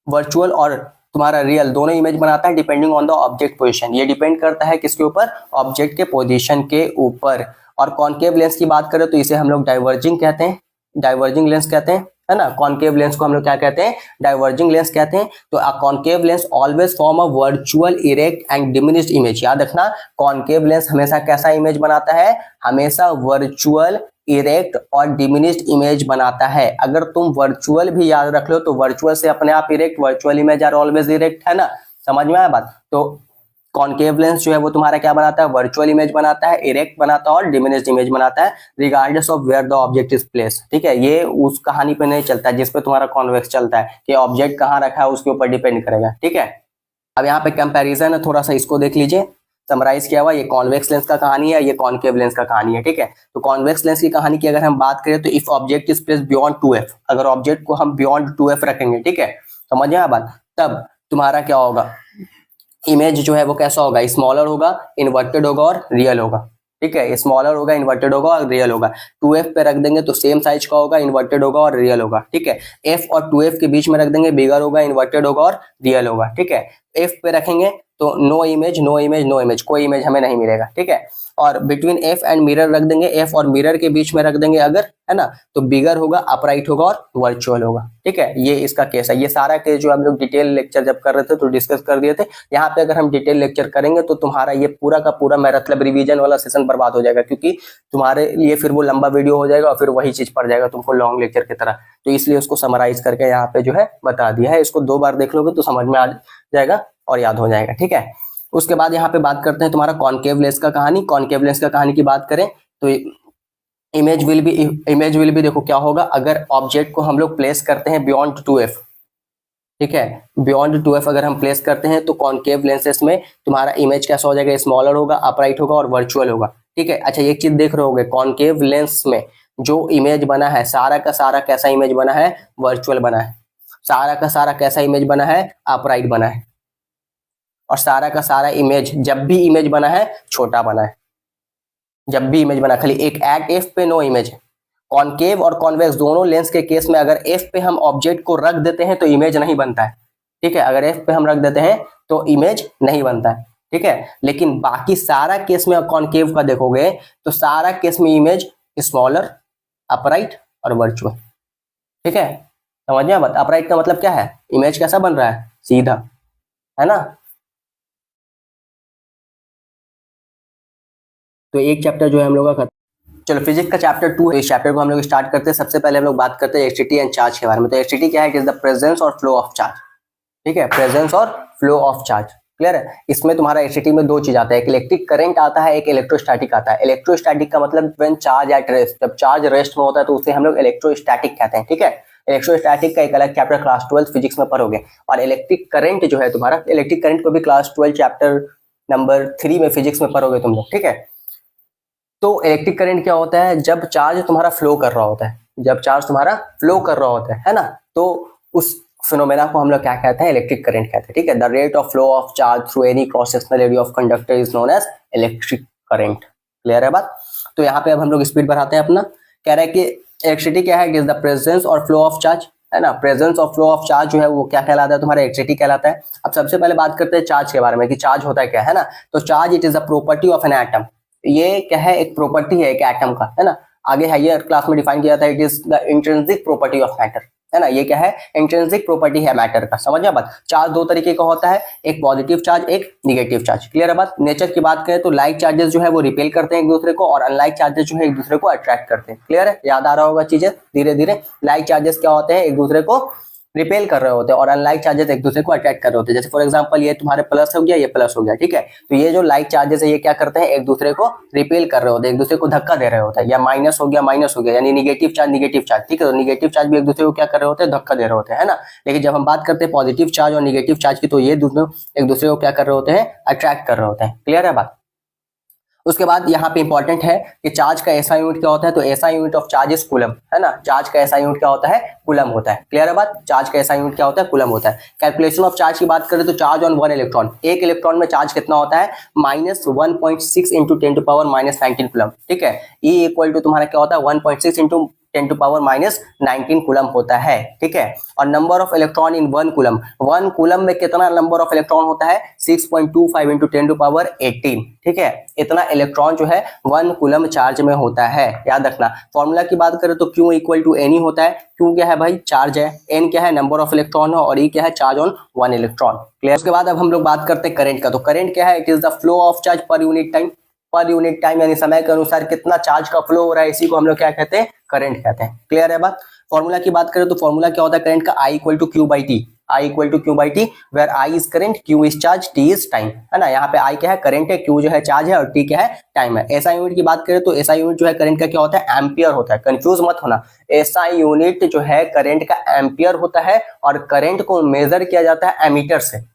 वर्चुअल और तुम्हारा रियल दोनों इमेज बनाता है, depending on the object position. ये डिपेंड करता है किसके ऊपर, ऑब्जेक्ट के पोजीशन के ऊपर। और कॉनकेव लेंस की बात करें तो इसे हम लोग डाइवर्जिंग कहते हैं, डाइवर्जिंग लेंस कहते हैं, है ना। कॉनकेव लेंस को हम लोग क्या कहते हैं, डाइवर्जिंग लेंस कहते हैं। तो a concave lens always form a virtual erect and diminished image. याद रखना, कॉनकेव लेंस हमेशा कैसा इमेज बनाता है, हमेशा वर्चुअल इरेक्ट और डिमिनिश्ड इमेज बनाता है। अगर तुम वर्चुअल भी याद रख लो तो वर्चुअल से अपने आप erect, virtual image are always erect, है ना, समझ में आया बात। तो कॉनकेव लेंस जो है वो तुम्हारा क्या बनाता है, वर्चुअल इमेज बनाता है, इरेक्ट बनाता है और डिमिनिश्ड इमेज बनाता है, regardless of where the object is place, ठीक है। ये उस कहानी पे नहीं चलता है जिस पे तुम्हारा कॉन्वेक्स चलता है, कि ऑब्जेक्ट कहाँ रखा है उसके ऊपर डिपेंड करेगा, ठीक है। अब यहाँ पे कंपैरिजन है, थोड़ा सा इसको देख लीजिए, समराइज किया हुआ, ये कॉन्वेक्स लेंस का कहानी है, ये कॉनकेव लेंस का कहानी है, ठीक है। तो कॉन्वेक्स लेंस की कहानी की अगर हम बात करें तो if object is placed beyond 2f, अगर ऑब्जेक्ट को हम बियॉन्ड 2f रखेंगे, ठीक है, समझ में बात, तब तुम्हारा क्या होगा, इमेज जो है वो कैसा होगा, स्मॉलर होगा, इन्वर्टेड होगा और रियल होगा, ठीक है। स्मॉलर होगा, इन्वर्टेड होगा और रियल होगा। 2f पे रख देंगे तो सेम साइज का होगा, इन्वर्टेड होगा और रियल होगा, ठीक है। f और 2f के बीच में रख देंगे, बिगर होगा, इन्वर्टेड होगा और रियल होगा, ठीक है। f पे रखेंगे तो no image, no image, no image, कोई इमेज हमें नहीं मिलेगा, ठीक है। और बिटवीन f एंड मिरर रख देंगे, f और मिरर के बीच में रख देंगे अगर, है ना, तो बिगर होगा, अपराइट होगा और वर्चुअल होगा, ठीक है। ये इसका केस है। ये सारा केस जो हम लोग डिटेल लेक्चर जब कर रहे थे तो डिस्कस कर दिए थे। यहाँ पे अगर हम डिटेल लेक्चर करेंगे तो तुम्हारा ये पूरा का पूरा मतलब रिवीजन वाला सेशन बर्बाद हो जाएगा, क्योंकि तुम्हारे लिए फिर वो लंबा वीडियो हो जाएगा और फिर वही चीज पड़ जाएगा तुमको लॉन्ग लेक्चर की तरह। तो इसलिए उसको समराइज करके यहाँ पे जो है बता दिया है। इसको 2 बार देख लोगे तो समझ में आ जाएगा और याद हो जाएगा, ठीक है। उसके बाद यहाँ पे बात करते हैं तुम्हारा कॉनकेव लेंस का कहानी। कॉनकेव लेंस का कहानी की बात करें तो इमेज विल बी देखो क्या होगा, अगर ऑब्जेक्ट को हम लोग प्लेस करते हैं बियॉन्ड 2f, ठीक है, बियॉन्ड 2f अगर हम प्लेस करते हैं तो कॉनकेव लेंसेस में तुम्हारा इमेज कैसा हो जाएगा, स्मॉलर होगा, अपराइट होगा और वर्चुअल होगा, ठीक है। अच्छा, एक चीज देख रहे होगे, कॉनकेव लेंस में जो इमेज बना है सारा का सारा कैसा इमेज बना है, वर्चुअल बना है। सारा का सारा कैसा इमेज बना है, अपराइट बना है। और सारा का सारा इमेज जब भी इमेज बना है छोटा बना है, जब भी इमेज बना, खाली एक एट एफ पे नो इमेज है। कॉनकेव और कॉन्वेक्स दोनों लेंस के केस में अगर एफ पे हम ऑब्जेक्ट को रख देते हैं तो इमेज नहीं बनता है, ठीक है। अगर एफ पे हम रख देते हैं तो इमेज नहीं बनता है, ठीक है। लेकिन बाकी सारा केस में कॉनकेव का देखोगे तो सारा केस में इमेज स्मॉलर, अपराइट और वर्चुअल, ठीक है। समझ में बात, अपराइट का मतलब क्या है, इमेज कैसा बन रहा है, सीधा, है ना। तो एक चैप्टर जो है हम लोग का चलो फिजिक्स का चैप्टर 2 है, इस चैप्टर को हम लोग स्टार्ट करते हैं। सबसे पहले हम लोग बात करते हैं इलेक्ट्रिसिटी एंड चार्ज के बारे में। तो इलेक्ट्रिसिटी क्या है? इट इज द प्रेजेंस और फ्लो ऑफ चार्ज। ठीक है, प्रेजेंस और फ्लो ऑफ चार्ज, क्लियर है। इसमें तुम्हारा इलेक्ट्रिसिटी में दो चीज आता है, एक इलेक्ट्रिक करंट आता है, एक इलेक्ट्रोस्टैटिक आता है। इलेक्ट्रोस्टैटिक का मतलब व्हेन चार्ज एट रेस्ट, जब चार्ज रेस्ट में होता है तो उसे हम लोग इलेक्ट्रोस्टैटिक कहते हैं। ठीक है, इलेक्ट्रोस्टैटिक का एक अलग चैप्टर क्लास 12 फिजिक्स में पढ़ोगे। और इलेक्ट्रिक करंट जो है तुम्हारा, इलेक्ट्रिक करंट को भी क्लास 12 चैप्टर नंबर 3 में फिजिक्स में पढ़ोगे तुम लोग। ठीक है, तो इलेक्ट्रिक करंट क्या होता है? जब चार्ज तुम्हारा फ्लो कर रहा होता है, जब चार्ज तुम्हारा फ्लो कर रहा होता है ना, तो उस फिनोमेना को हम लोग क्या कहते हैं? इलेक्ट्रिक करंट कहते हैं। ठीक है, the rate of flow of charge through any cross sectional area of conductor is known as electric current. Clear है बात? तो यहाँ पे अब हम लोग स्पीड बढ़ाते हैं अपना। कह रहा है कि इलेक्ट्रिसिटी क्या है? इट इज द प्रेजेंस और फ्लो ऑफ चार्ज, है ना। प्रेजेंस और फ्लो ऑफ चार्ज जो है वो क्या कहलाता है? तुम्हारा इलेक्ट्रिसिटी कहलाता है। अब सबसे पहले बात करते हैं चार्ज के बारे में कि चार्ज होता है क्या, है ना। तो charge it is a property of an atom. ये क्या है? एक प्रॉपर्टी है एक एटम का, है ना। आगे हायर क्लास में डिफाइन किया था, it is the intrinsic property of matter, है ना। ये क्या है? इंट्रिंसिक प्रॉपर्टी है मैटर का। समझ गया बात? चार्ज दो तरीके का होता है, एक पॉजिटिव चार्ज, एक नेगेटिव चार्ज। क्लियर है बात? नेचर की बात करें तो लाइक चार्जेस जो है वो रिपेल करते हैं एक दूसरे को, और अनलाइक चार्जेस जो है एक दूसरे को अट्रैक्ट करते हैं। क्लियर है? याद आ रहा होगा चीजें धीरे धीरे। लाइक चार्जेस क्या होते हैं? एक दूसरे को रिपेल कर रहे होते हैं, और अनलाइक चार्जेस एक दूसरे को अट्रैक्ट कर रहे होते हैं। जैसे फॉर एग्जांपल ये तुम्हारे प्लस हो गया, ये प्लस हो गया। ठीक है, तो ये जो लाइक चार्जेस है ये क्या करते हैं? एक दूसरे को रिपेल कर रहे होते हैं, एक दूसरे को धक्का दे रहे होते हैं। या माइनस हो गया, माइनस हो गया, यानी निगेटिव चार्ज निगेटिव चार्ज। ठीक है, तो निगेटिव चार्ज भी एक दूसरे को क्या कर रहे होते हैं? धक्का दे रहे होते हैं, है ना। लेकिन जब हम बात करते हैं पॉजिटिव चार्ज और निगेटिव चार्ज की, तो ये दोनों एक दूसरे को क्या कर रहे होते हैं? अट्रैक्ट कर रहे होते हैं। क्लियर है बात? उसके बाद यहाँ पे इंपॉर्टेंट है कि चार्ज का ऐसा यूनिट क्या होता है? तो ऐसा unit of charge is coulomb, है ना। चार्ज का ऐसा यूनिट क्या होता है? कूलम होता है। क्लियर है बात? चार्ज का ऐसा यूनिट क्या होता है? कूलम होता है। कैलकुलेशन ऑफ चार्ज की बात करें तो चार्ज ऑन वन इलेक्ट्रॉन, एक इलेक्ट्रॉन में चार्ज कितना होता है? -1.6 इंटू 10⁻⁻19 कूलम। ठीक है, ई इक्वल टू तुम्हारा क्या होता है? 1.6 इंटू 10⁻⁻19 कूलम होता है। ठीक है, और number of electron in one coulomb में कितना नंबर ऑफ इलेक्ट्रॉन होता है? 6.25 इंटू 10⁻18। ठीक है, इतना इलेक्ट्रॉन जो है वन कूलम चार्ज में होता है। याद रखना। फॉर्मूला की बात करें तो Q इक्वल टू एन ही होता है। Q क्या है भाई? चार्ज है। एन क्या है? नंबर ऑफ इलेक्ट्रॉन है। और ई क्या है? Charge on one electron. Clear? उसके बाद अब हम लोग बात करते हैं करंट का। तो करंट क्या है? It is the flow of charge पर यूनिट टाइम। पर यूनिट टाइम यानी समय के अनुसार कितना चार्ज का फ्लो हो रहा है, इसी को हम लोग क्या कहते हैं? करंट कहते हैं। क्लियर है बात? फॉर्मूला की बात करें तो फॉर्मूला क्या होता है करंट का? I equal to Q by T. I equal to Q by T, where I is current, Q is charge, T is time, है ना। यहाँ पे I क्या है? करंट है, Q जो है चार्ज है, और T क्या है? टाइम है। एसआई यूनिट की बात करें तो एसआई यूनिट जो है करंट का क्या होता है? एम्पियर होता है। कंफ्यूज मत होना, एसआई यूनिट जो है करंट का एम्पियर होता है, और करंट को मेजर किया जाता है एमीटर से।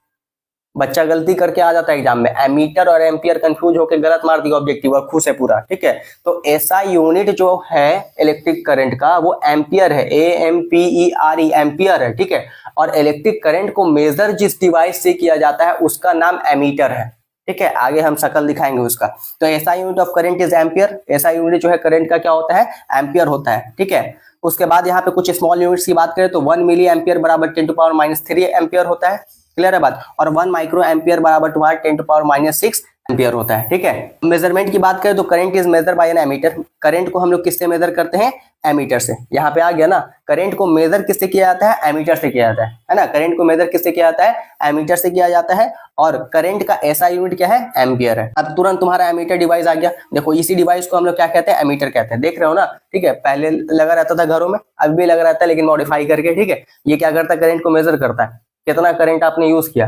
बच्चा गलती करके आ जाता है एग्जाम में, एमीटर और एम्पियर कंफ्यूज होकर गलत मार दिया ऑब्जेक्टिव और खुश है पूरा। ठीक है, तो ऐसा यूनिट जो है इलेक्ट्रिक करंट का वो एम्पियर है, AMPERE एम्पियर है। ठीक है, और इलेक्ट्रिक करंट को मेजर जिस डिवाइस से किया जाता है उसका नाम एमीटर है। ठीक है, आगे हम शक्ल दिखाएंगे उसका। तो ऐसा unit of current is ampere. ऐसा यूनिट जो है करंट का क्या होता है? एम्पियर होता है। ठीक है, उसके बाद यहाँ पे कुछ स्मॉल यूनिट्स की बात करें तो 1 मिली एम्पियर बराबर 10⁻³ एम्पियर होता है। क्लियर है बात? और 1 माइक्रो एम्पियर बराबर तुम्हारा 10⁻⁻6 एम्पियर होता है। ठीक है, मेजरमेंट की बात करें तो current is measure by an ammeter. Current को हम लोग किससे मेजर करते हैं? एमीटर से। यहाँ पे आ गया ना, करंट को मेजर किससे किया जाता है? एमीटर से किया जाता है ना। करंट को मेजर किससे किया जाता है? एमीटर से किया जाता है। और करंट का ऐसा यूनिट क्या है? एम्पियर है। अब तुरंत तुम्हारा एमीटर डिवाइस आ गया। देखो इसी डिवाइस को हम लोग क्या कहते हैं? एमीटर कहते हैं। देख रहे हो ना? ठीक है, पहले लगा रहता था घरों में, अभी भी लगा रहता है लेकिन मॉडिफाई करके। ठीक है, ये क्या करता है? करंट को मेजर करता है, कितना करंट आपने यूज किया।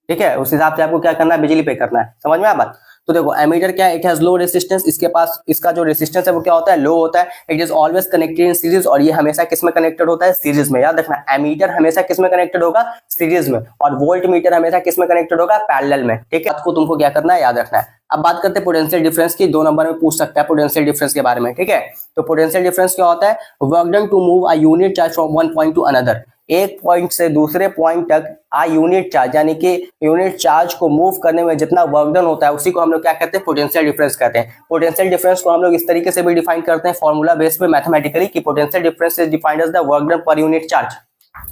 ठीक है, उस हिसाब से आपको क्या करना है? बिजली पे करना है। समझ में आ बात? तो देखो एमीटर क्या है? It has low resistance. इसके पास इसका जो रेजिस्टेंस है वो क्या होता है? लो होता है। It is always connected in series, और ये हमेशा किस में कनेक्टेड होता है? सीरीज में। याद रखना, एमीटर हमेशा किस में कनेक्टेड होगा? सीरीज में। और वोल्ट मीटर हमेशा किस में कनेक्टेड होगा? पैरेलल में। ठीक है, आपको तुमको क्या करना है? याद रखना है। अब बात करते हैं पोटेंशियल डिफरेंस की। 2 नंबर में पूछ सकता है पोटेंशियल डिफरेंस के बारे में। ठीक है, तो पोटेंशियल डिफरेंस क्या होता है? Work done to move a unit charge from one point to another. एक पॉइंट से दूसरे पॉइंट तक आ यूनिट चार्ज, यानी कि यूनिट चार्ज को मूव करने में जितना वर्क डन होता है उसी को हम लोग क्या कहते हैं? पोटेंशियल डिफरेंस कहते हैं। पोटेंशियल डिफरेंस को हम लोग इस तरीके से भी डिफाइन करते हैं फॉर्मूला बेस पे मैथमेटिकली, कि potential difference is defined as the work done per unit charge,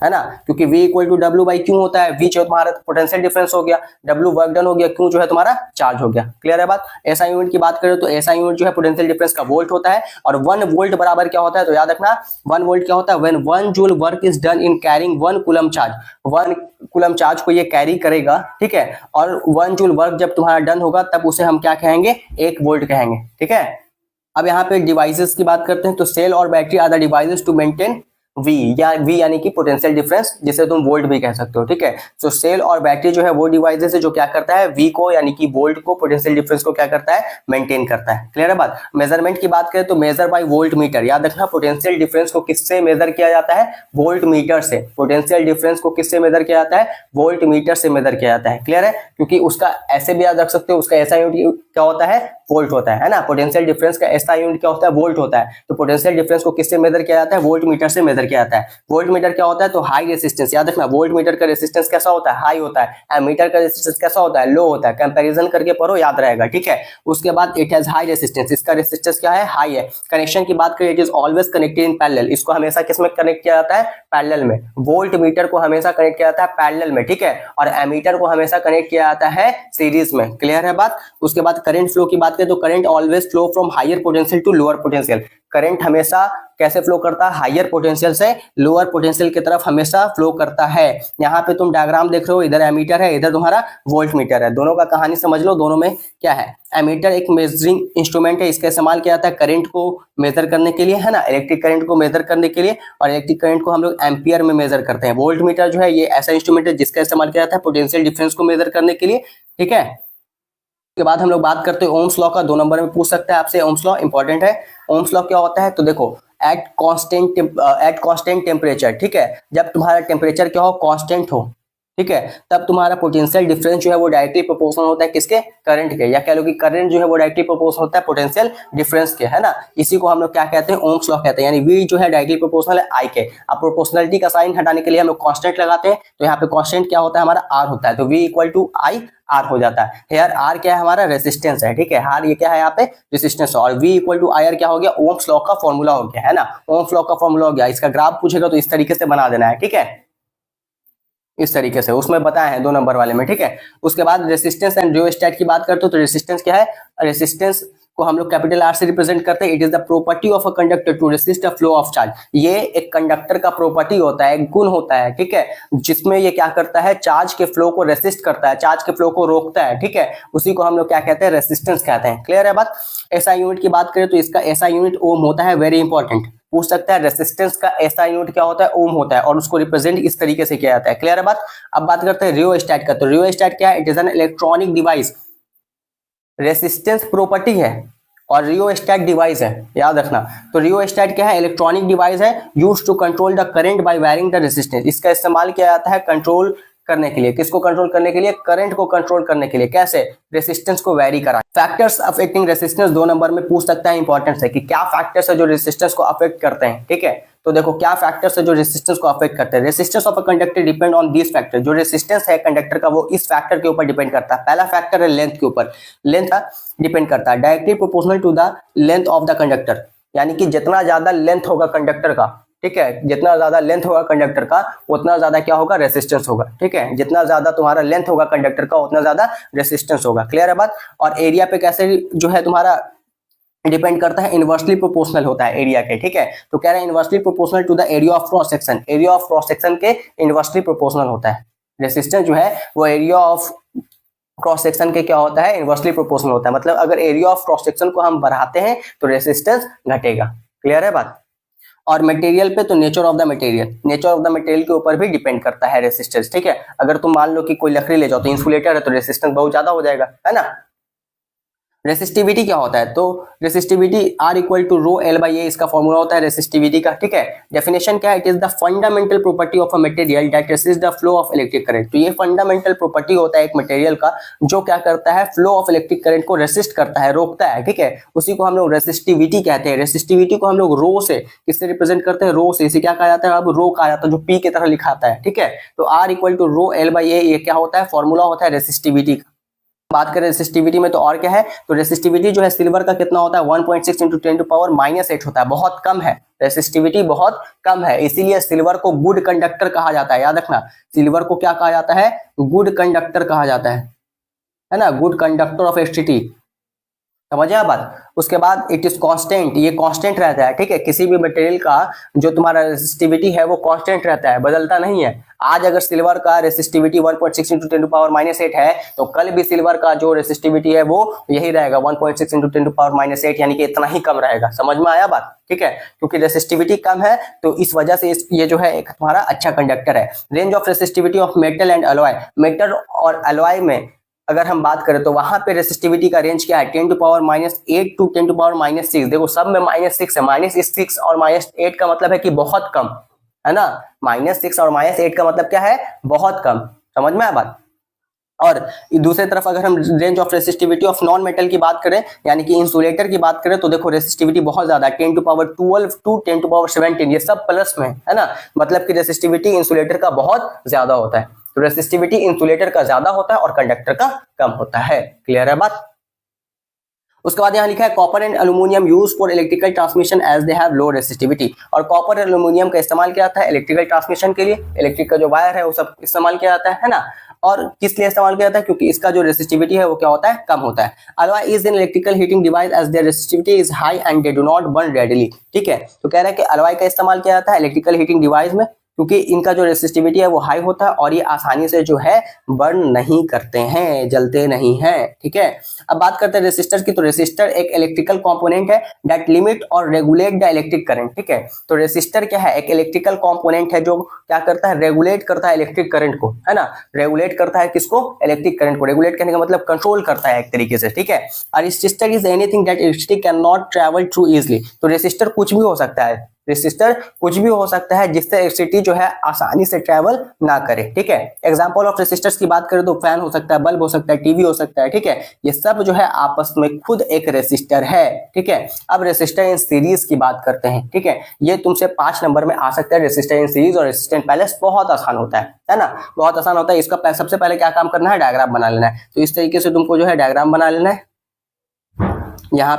है ना। क्योंकि V equal to W by Q होता है। V जो तुम्हारा पोटेंशियल डिफरेंस हो गया, W वर्क डन हो गया, Q जो है तुम्हारा चार्ज हो गया। क्लियर है बात? ऐसा यूनिट की बात करें तो ऐसा यूनिट जो है पोटेंशियल डिफरेंस का वोल्ट होता है। और 1 वोल्ट बराबर क्या होता है? तो याद रखना, 1 वोल्ट क्या होता है? When 1 joule work is done in carrying 1 coulomb charge. 1 coulomb charge को ये कैरी करेगा। ठीक है, और 1 जूल वर्क जब तुम्हारा डन होगा तब उसे हम क्या कहेंगे? 1 वोल्ट कहेंगे। ठीक है, अब यहाँ पे डिवाइसेस की बात करते हैं, तो सेल और battery are the devices to maintain V, या वी यानी कि पोटेंशियल डिफरेंस, जिसे तुम वोल्ट भी कह सकते हो, ठीक है। तो सेल और बैटरी जो है वो डिवाइसेस है जो क्या करता है, वी को यानी कि वोल्ट को, पोटेंशियल डिफरेंस को क्या करता है, मेंटेन करता है। क्लियर है बात। मेजरमेंट की बात करें तो मेजर बाय वोल्ट मीटर, याद रखना पोटेंशियल डिफरेंस को किससे मेजर किया जाता है, वोल्ट मीटर से। पोटेंशियल डिफरेंस को किससे मेजर किया जाता है, वोल्ट मीटर से मेजर किया जाता है। क्लियर है, क्योंकि उसका ऐसे भी याद रख सकते हो, उसका ऐसा यूनिट क्या होता है, वोल्ट होता है ना। पोटेंशियल डिफरेंस का ऐसा यूनिट क्या होता है, वोल्ट होता है। तो पोटेंशियल डिफरेंस को किससे मेजर किया जाता है, वोल्ट मीटर से मेजर किया जाता है। वोल्ट मीटर क्या होता है, तो हाई रेसिस्टेंस, याद रखना वोल्ट मीटर का रेसिस्टेंस कैसा होता है, हाई होता है। एमीटर का रेसिस्टेंस कैसा होता है, लो होता है। कंपैरिजन करके पढ़ो, याद रहेगा, ठीक है। उसके बाद इट हैज हाई रेसिस्टेंस, इसका रेसिस्टेंस क्या है, हाई है। कनेक्शन की बात करें, it is always connected in parallel, इसको हमेशा किसमें कनेक्ट किया जाता है, पैरेलल में। वोल्ट मीटर को हमेशा कनेक्ट किया जाता है पैरेलल में, ठीक है। और एमीटर को हमेशा कनेक्ट किया जाता है सीरीज में। क्लियर है बात। उसके बाद करंट फ्लो की बात करें तो current always flow from higher potential to lower potential. Current हमेशा कैसे फ्लो करता है, हायर पोटेंशियल से लोअर पोटेंशियल की तरफ हमेशा फ्लो करता है। यहाँ पे तुम डायग्राम देख रहे हो, इधर एमीटर है, इधर तुम्हारा वोल्ट मीटर है। दोनों का कहानी समझ लो, दोनों में क्या है। एमीटर एक मेजरिंग इंस्ट्रूमेंट है, इसका इस्तेमाल किया जाता है करंट को मेजर करने के लिए, है ना, इलेक्ट्रिक करंट को मेजर करने के लिए। और इलेक्ट्रिक करंट को हम लोग एम्पियर में मेजर करते हैं। वोल्ट मीटर जो है ये ऐसा इंस्ट्रूमेंट है जिसका इस्तेमाल किया जाता है पोटेंशियल डिफरेंस को मेजर करने के लिए, ठीक है। के बाद हम लोग बात करते हैं ओम्स लॉ का। 2 नंबर में पूछ सकता है आपसे, ओम्स लॉ इंपॉर्टेंट है। ओम्स लॉ क्या होता है, तो देखो एट कांस्टेंट टेम्परेचर, ठीक है। जब तुम्हारा टेम्परेचर क्या हो, कांस्टेंट हो, ठीक है, तब तुम्हारा पोटेंशियल डिफरेंस जो है वो डायरेक्टली प्रोपोर्शनल होता है किसके, करंट के। या कह लो कि करंट जो है वो डायरेक्टली प्रोपोर्शनल होता है पोटेंशियल डिफरेंस के, है ना। इसी को हम लोग क्या कहते हैं, ओम्स लॉ कहते हैं। यानी वी जो है डायरेक्टली प्रोपोर्शनल है आई के। अब प्रोपोर्शनलिटी का साइन हटाने के लिए हम लोग कांस्टेंट लगाते हैं, तो यहाँ पे कांस्टेंट क्या होता है हमारा, आर होता है। तो V equal to I R हो जाता है। यार आर क्या है हमारा, रेसिस्टेंस है, ठीक है। आर ये क्या है यहाँ पे, रेसिस्टेंस। और V equal to I R क्या हो गया, ओम्स लॉ का फॉर्मूला हो गया, है ना। ओम्स लॉ का फॉर्मूला हो गया। इसका ग्राफ पूछेगा तो इस तरीके से बना देना है, ठीक है, इस तरीके से उसमें बताया है 2 नंबर वाले में, ठीक है। उसके बाद रेसिस्टेंस एंड रियोस्टैट की बात करते हो तो रेसिस्टेंस क्या है, रेसिस्टेंस को हम लोग कैपिटल आर से रिप्रेजेंट करते हैं। It is the property of a conductor to resist the flow of charge. ये एक कंडक्टर का प्रॉपर्टी होता है, एक गुण होता है, ठीक है, जिसमें ये क्या करता है, चार्ज के फ्लो को रेसिस्ट करता है, चार्ज के फ्लो को रोकता है, ठीक है। उसी को हम लोग क्या कहते हैं, रेसिस्टेंस कहते हैं। क्लियर है बात। एसआई यूनिट की बात करें तो इसका एसआई यूनिट ओम होता है, वेरी इंपॉर्टेंट, पूछ सकता है। रेसिस्टेंस का एसआई यूनिट क्या होता है, ओम होता है, और उसको रिप्रेजेंट इस तरीके से किया जाता है। क्लियर है बात। अब बात करते हैं रियोस्टैट का। तो रियोस्टैट क्या है, it is an electronic device, resistance property है और रियोस्टैट डिवाइस है, याद रखना। तो रियोस्टैट क्या है, इलेक्ट्रॉनिक डिवाइस है, used to control the current by varying the resistance. इसका इस्तेमाल किया जाता है कंट्रोल करने के लिए, किसको कंट्रोल करने के लिए, करंट को कंट्रोल करने के लिए। कैसे, रेसिस्टेंस को वेरी करा। फैक्टर्स अफेक्टिंग रेसिस्टेंस 2 नंबर में पूछ सकता है, इंपॉर्टेंट है कि क्या फैक्टर्स है जो रेसिस्टेंस को अफेक्ट करते हैं, ठीक है। तो देखो क्या फैक्टर्स है जो रेसिस्टेंस को अफेक्ट करते हैं। Resistance of a conductor depend on this factor. जो रेसिस्टेंस है कंडक्टर का वो इस फैक्टर के ऊपर डिपेंड करता है। पहला फैक्टर है लेंथ के ऊपर, लेंथ डिपेंड करता है, directly proportional to the length of the conductor. यानी कि जितना ज्यादा लेंथ होगा कंडक्टर का, ठीक है, जितना ज्यादा लेंथ होगा कंडक्टर का उतना ज्यादा क्या होगा, रेसिस्टेंस होगा, ठीक है। जितना ज्यादा तुम्हारा लेंथ होगा कंडक्टर का उतना ज्यादा रेसिस्टेंस होगा। क्लियर है बात। और एरिया पे कैसे जो है तुम्हारा डिपेंड करता है, इनवर्सली प्रोपोर्शनल होता है एरिया के, ठीक है। तो कह रहे हैं inversely proportional to the area of cross section. Area of cross section के इनवर्सली प्रोपोर्शनल होता है। रेसिस्टेंस जो है वो एरिया ऑफ क्रॉस सेक्शन के क्या होता है, इनवर्सली प्रोपोर्शनल होता है। मतलब अगर एरिया ऑफ क्रॉस सेक्शन को हम बढ़ाते हैं तो रेसिस्टेंस घटेगा। क्लियर है बात। और मटेरियल पे तो nature of the material, nature of the material के ऊपर भी डिपेंड करता है रेसिस्टेंस, ठीक है। अगर तुम मान लो कि कोई लकड़ी ले जाओ तो इंसुलेटर है तो रेसिस्टेंस बहुत ज्यादा हो जाएगा, है ना। रेसिस्टिविटी क्या होता है, तो resistivity R equal to rho L by A इसका फॉर्मूला होता है रेसिस्टिविटी का, ठीक है। डेफिनेशन क्या है, it is the fundamental property of a material that resist the flow of electric current. तो ये फंडामेंटल प्रॉपर्टी होता है एक मटेरियल का जो क्या करता है, फ्लो ऑफ इलेक्ट्रिक करंट को रेसिस्ट करता है, रोकता है, ठीक है। उसी को हम लोग रेसिस्टिविटी कहते हैं। रेसिस्टिविटी को हम लोग रो से किससे रिप्रेजेंट करते हैं, रो से। इसे क्या कहा जाता है, अब रो कहा जाता है, जो P की तरह लिखाता है, ठीक है। तो R equal to rho L by A, ये क्या होता है, फॉर्मूला होता है रेसिस्टिविटी का। बात करें रेसिस्टिविटी में तो और क्या है, तो रेसिस्टिविटी जो है सिल्वर का कितना होता है, 1.6 इंटू 10⁻⁸ होता है, बहुत कम है, रेसिस्टिविटी बहुत कम है। इसीलिए सिल्वर को गुड कंडक्टर कहा जाता है, याद रखना। सिल्वर को क्या कहा जाता है, गुड कंडक्टर कहा जाता है ना, गुड कंडक्टर ऑफ एसटीटी। समझ आया बात। उसके बाद इट इज कांस्टेंट, ये कांस्टेंट रहता है, ठीक है, किसी भी मटेरियल का जो तुम्हारा रेसिस्टिविटी है वो कांस्टेंट रहता है, बदलता नहीं है। आज अगर सिल्वर का रेसिस्टिविटी 1.6 × 10⁻⁸ है तो कल भी सिल्वर का जो रेसिस्टिविटी है वो यही रहेगा 1.6 × 10⁻⁸, यानी कि इतना ही कम रहेगा। समझ में आया बात, ठीक है, क्योंकि रेसिस्टिविटी कम है तो इस वजह से ये जो है एक तुम्हारा अच्छा कंडक्टर है। Range of resistivity of metal and alloy, metal और अलॉय में अगर हम बात करें तो वहां पे रेसिस्टिविटी का रेंज क्या है, 10⁻⁸ टू 10⁻⁶। देखो सब में -6 है, -6 और -8 का मतलब है कि बहुत कम, है ना। -6 और -8 का मतलब क्या है, बहुत कम। समझ में आया बात। और दूसरी तरफ अगर हम range of resistivity of non metal की बात करें, यानी कि इंसुलेटर की बात करें, तो देखो रेसिस्टिविटी बहुत ज्यादा है, 10⁻12 टू 10⁻17, ये सब प्लस में है ना। मतलब कि रेसिस्टिविटी इंसुलेटर का बहुत ज्यादा होता है। तो रेसिस्टिविटी इंसुलेटर का ज्यादा होता है और कंडक्टर का कम होता है। क्लियर है बात। उसके बाद यहाँ लिखा है copper and aluminium use for electrical transmission as they have low resistivity. और कॉपर और एल्यूमिनियम का इस्तेमाल किया जाता है इलेक्ट्रिकल ट्रांसमिशन के लिए, इलेक्ट्रिक का जो वायर है वो सब इस्तेमाल किया जाता है ना। और किस लिए इस्तेमाल किया जाता है, क्योंकि इसका जो रेसिस्टिविटी है वो क्या होता है, कम होता है। Alloy is in electrical heating device as their resistivity is high and they do not burn readily. ठीक है, तो कह रहा है कि अलॉय का इस्तेमाल किया जाता है इलेक्ट्रिकल हीटिंग डिवाइस में, क्योंकि इनका जो रेसिस्टिविटी है वो हाई होता है और ये आसानी से जो है बर्न नहीं करते हैं, जलते नहीं हैं। ठीक है, अब बात करते हैं रेसिस्टर की। तो रेसिस्टर एक इलेक्ट्रिकल कंपोनेंट है दैट लिमिट और रेगुलेट द इलेक्ट्रिक करंट। ठीक है, तो रेसिस्टर क्या है, एक इलेक्ट्रिकल कंपोनेंट है जो क्या करता है, रेगुलेट करता है इलेक्ट्रिक करंट को, है ना। रेगुलेट करता है किसको, इलेक्ट्रिक करंट को। रेगुलेट करने का मतलब कंट्रोल करता है एक तरीके से। ठीक है, और resistor is anything that electricity can not travel through easily. तो रेसिस्टर कुछ भी हो सकता है, रेसिस्टर कुछ भी हो सकता है जिससे इलेक्ट्रिसिटी जो है आसानी से ट्रैवल ना करे। ठीक है, एग्जांपल ऑफ रेसिस्टर्स की बात करें तो फैन हो सकता है, बल्ब हो सकता है, टीवी हो सकता है। ठीक है, ये सब जो है आपस में खुद एक रेसिस्टर है। ठीक है, अब रेसिस्टर इन सीरीज की बात करते हैं। ठीक है, ये तुमसे 5 नंबर में आ सकता है, रेसिस्टर इन सीरीज और रेसिस्टर इन पैरेलल। बहुत आसान होता है ना, बहुत आसान होता है। इसका सबसे पहले क्या काम करना है, डायग्राम बना लेना है। तो इस तरीके से तुमको जो है डायग्राम बना लेना है। यहाँ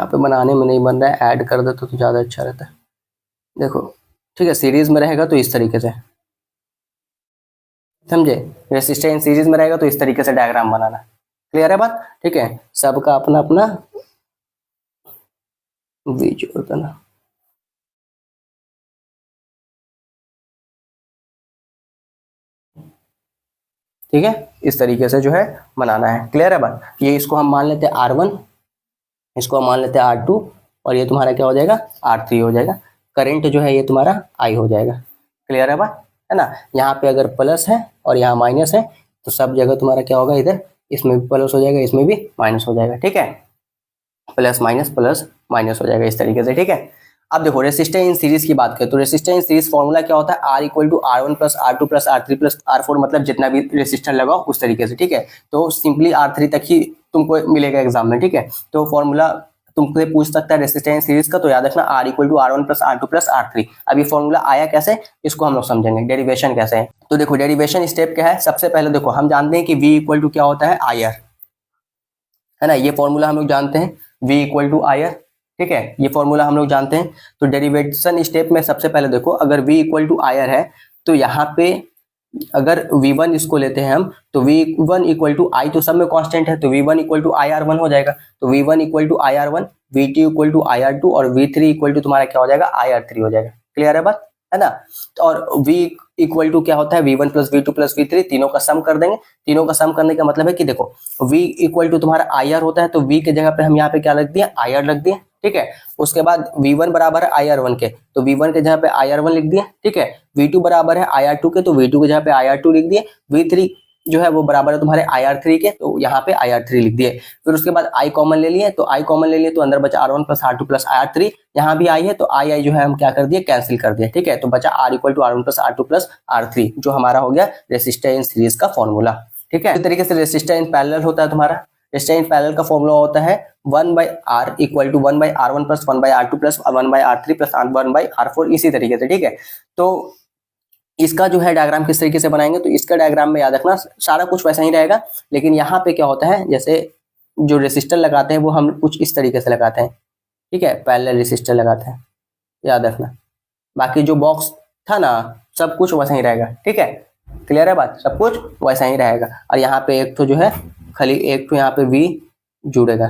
पे बनाने में नहीं बन रहा है, ऐड कर दे तो ज़्यादा अच्छा रहता है। देखो, ठीक है, सीरीज में रहेगा तो इस तरीके से, समझे। रेसिस्टर इन सीरीज में रहेगा तो इस तरीके से डायग्राम बनाना। क्लियर है बात। ठीक है, सबका अपना अपना वी जोड़ देना। ठीक है, इस तरीके से जो है बनाना है। क्लियर है बात। ये इसको हम मान लेते हैं R1, इसको हम मान लेते हैं R2, और ये तुम्हारा क्या हो जाएगा, R3 हो जाएगा। करंट जो है ये तुम्हारा I हो जाएगा। क्लियर है बात, है ना। यहाँ पे अगर प्लस है और यहाँ माइनस है तो सब जगह तुम्हारा क्या होगा, इधर इसमें भी प्लस हो जाएगा, इसमें भी माइनस हो जाएगा। ठीक है, प्लस माइनस हो जाएगा इस तरीके से। ठीक है, अब देखो रेसिस्टर इन सीरीज की बात करें तो रेसिस्टर इन सीरीज फॉर्मूला क्या होता है, R = R1 + R2 + R3 + R4, मतलब जितना भी रेसिस्टर लगाओ उस तरीके से। ठीक है, तो सिंपली R3 तक ही तुमको मिलेगा एग्जाम में। ठीक है, तो फॉर्मूला तुमसे पूछ सकता है रेसिस्टर इन सीरीज का, तो याद रखना R = R1 + R2 + R3। अब ये फॉर्मूला आया कैसे, इसको हम लोग समझेंगे, डेरिवेशन कैसे है। तो देखो डेरिवेशन स्टेप क्या है, सबसे पहले देखो हम जानते हैं कि V = क्या होता है, IR, है ना। ये फॉर्मूला हम लोग जानते हैं, V = IR। ठीक है, ये फॉर्मूला हम लोग जानते हैं। तो डेरिवेशन स्टेप में सबसे पहले देखो, अगर V = IR है तो यहाँ पे अगर V1 इसको लेते हैं हम, तो V1 = I, तो सब में कांस्टेंट है, तो V1 = IR1 हो जाएगा। तो V1 = IR1, V2 = IR2 और V3 = तुम्हारा क्या हो जाएगा, IR3 हो जाएगा। क्लियर है बात, है ना। और V = क्या होता है, V1 + V2 + V3, तीनों का सम कर देंगे। तीनों का सम करने का मतलब है कि देखो V = तुम्हारा IR होता है, तो V के जगह पे हम यहाँ पे क्या रख दिए, IR रख दिए। ठीक है, उसके बाद V1 बराबर है IR1 के, तो V1 के जगह पे IR1 लिख दिए। ठीक है, V2 बराबर है IR2 के, तो V2 के जगह पे IR2 लिख दिए। V3 जो है वो बराबर है तुम्हारे IR3 के, तो यहाँ पे IR3 लिख दिए। फिर उसके बाद I कॉमन ले लिए, तो I कॉमन ले लिए तो अंदर बचा R1 + R2 + R3। यहाँ भी I है तो I जो है हम क्या कर दिए, कैंसिल कर दिए। ठीक है, तो बचा R = R1 + R2 + R3, जो हमारा हो गया रेसिस्टर इन सीरीज का फॉर्मूला। ठीक है, इस तरीके से रेसिस्टर इन पैरेलल होता है तुम्हारा। रेसिस्टर इन पैरेलल का फॉर्मूला होता है 1/R = 1/R1 + 1/R2 + 1/R3 + 1/R4, इसी तरीके से। ठीक है, तो इसका जो है डायग्राम किस तरीके से बनाएंगे, तो इसका डायग्राम में याद रखना सारा कुछ वैसा ही रहेगा, लेकिन यहाँ पे क्या होता है, जैसे जो रेसिस्टर लगाते हैं वो हम कुछ इस तरीके से लगाते हैं। ठीक है, पैरेलल रेसिस्टर लगाते हैं, याद रखना। बाकी जो बॉक्स था ना, सब कुछ वैसा ही रहेगा। ठीक है, क्लियर है बात, सब कुछ वैसा ही रहेगा। और यहाँ पे एक तो जो है खाली एक तो यहाँ पे v जुड़ेगा,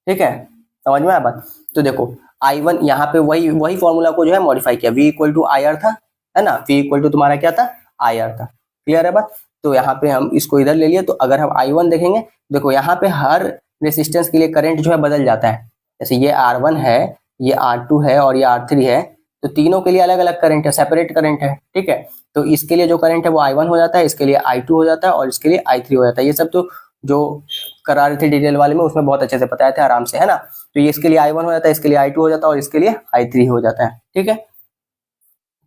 ठीक है, समझ में आया बात। तो देखो I1 यहाँ पे वही वही फॉर्मूला को जो है मॉडिफाई किया, v equal to I R था, है ना, v इक्वल टू तुम्हारा क्या था, आई आर था। क्लियर है बात। तो यहाँ पे हम इसको इधर ले लिए, तो अगर हम I1 देखेंगे, देखो यहाँ पे हर रेसिस्टेंस के लिए करंट जो है बदल जाता है। जैसे ये R1 है, ये R2 है और ये R3 है, तो तीनों के लिए अलग अलग करंट है, सेपरेट करंट है, ठीक है। तो इसके लिए जो करंट है वो I1 हो जाता है, इसके लिए I2 हो जाता है और इसके लिए I3 हो जाता है। ये सब तो जो करा रहे थे डिटेल वाले में उसमें बहुत अच्छे से बताए थे आराम से, है ना। तो ये इसके लिए I1 हो जाता है, इसके लिए I2 हो जाता है और इसके लिए I3 हो जाता है, ठीक है।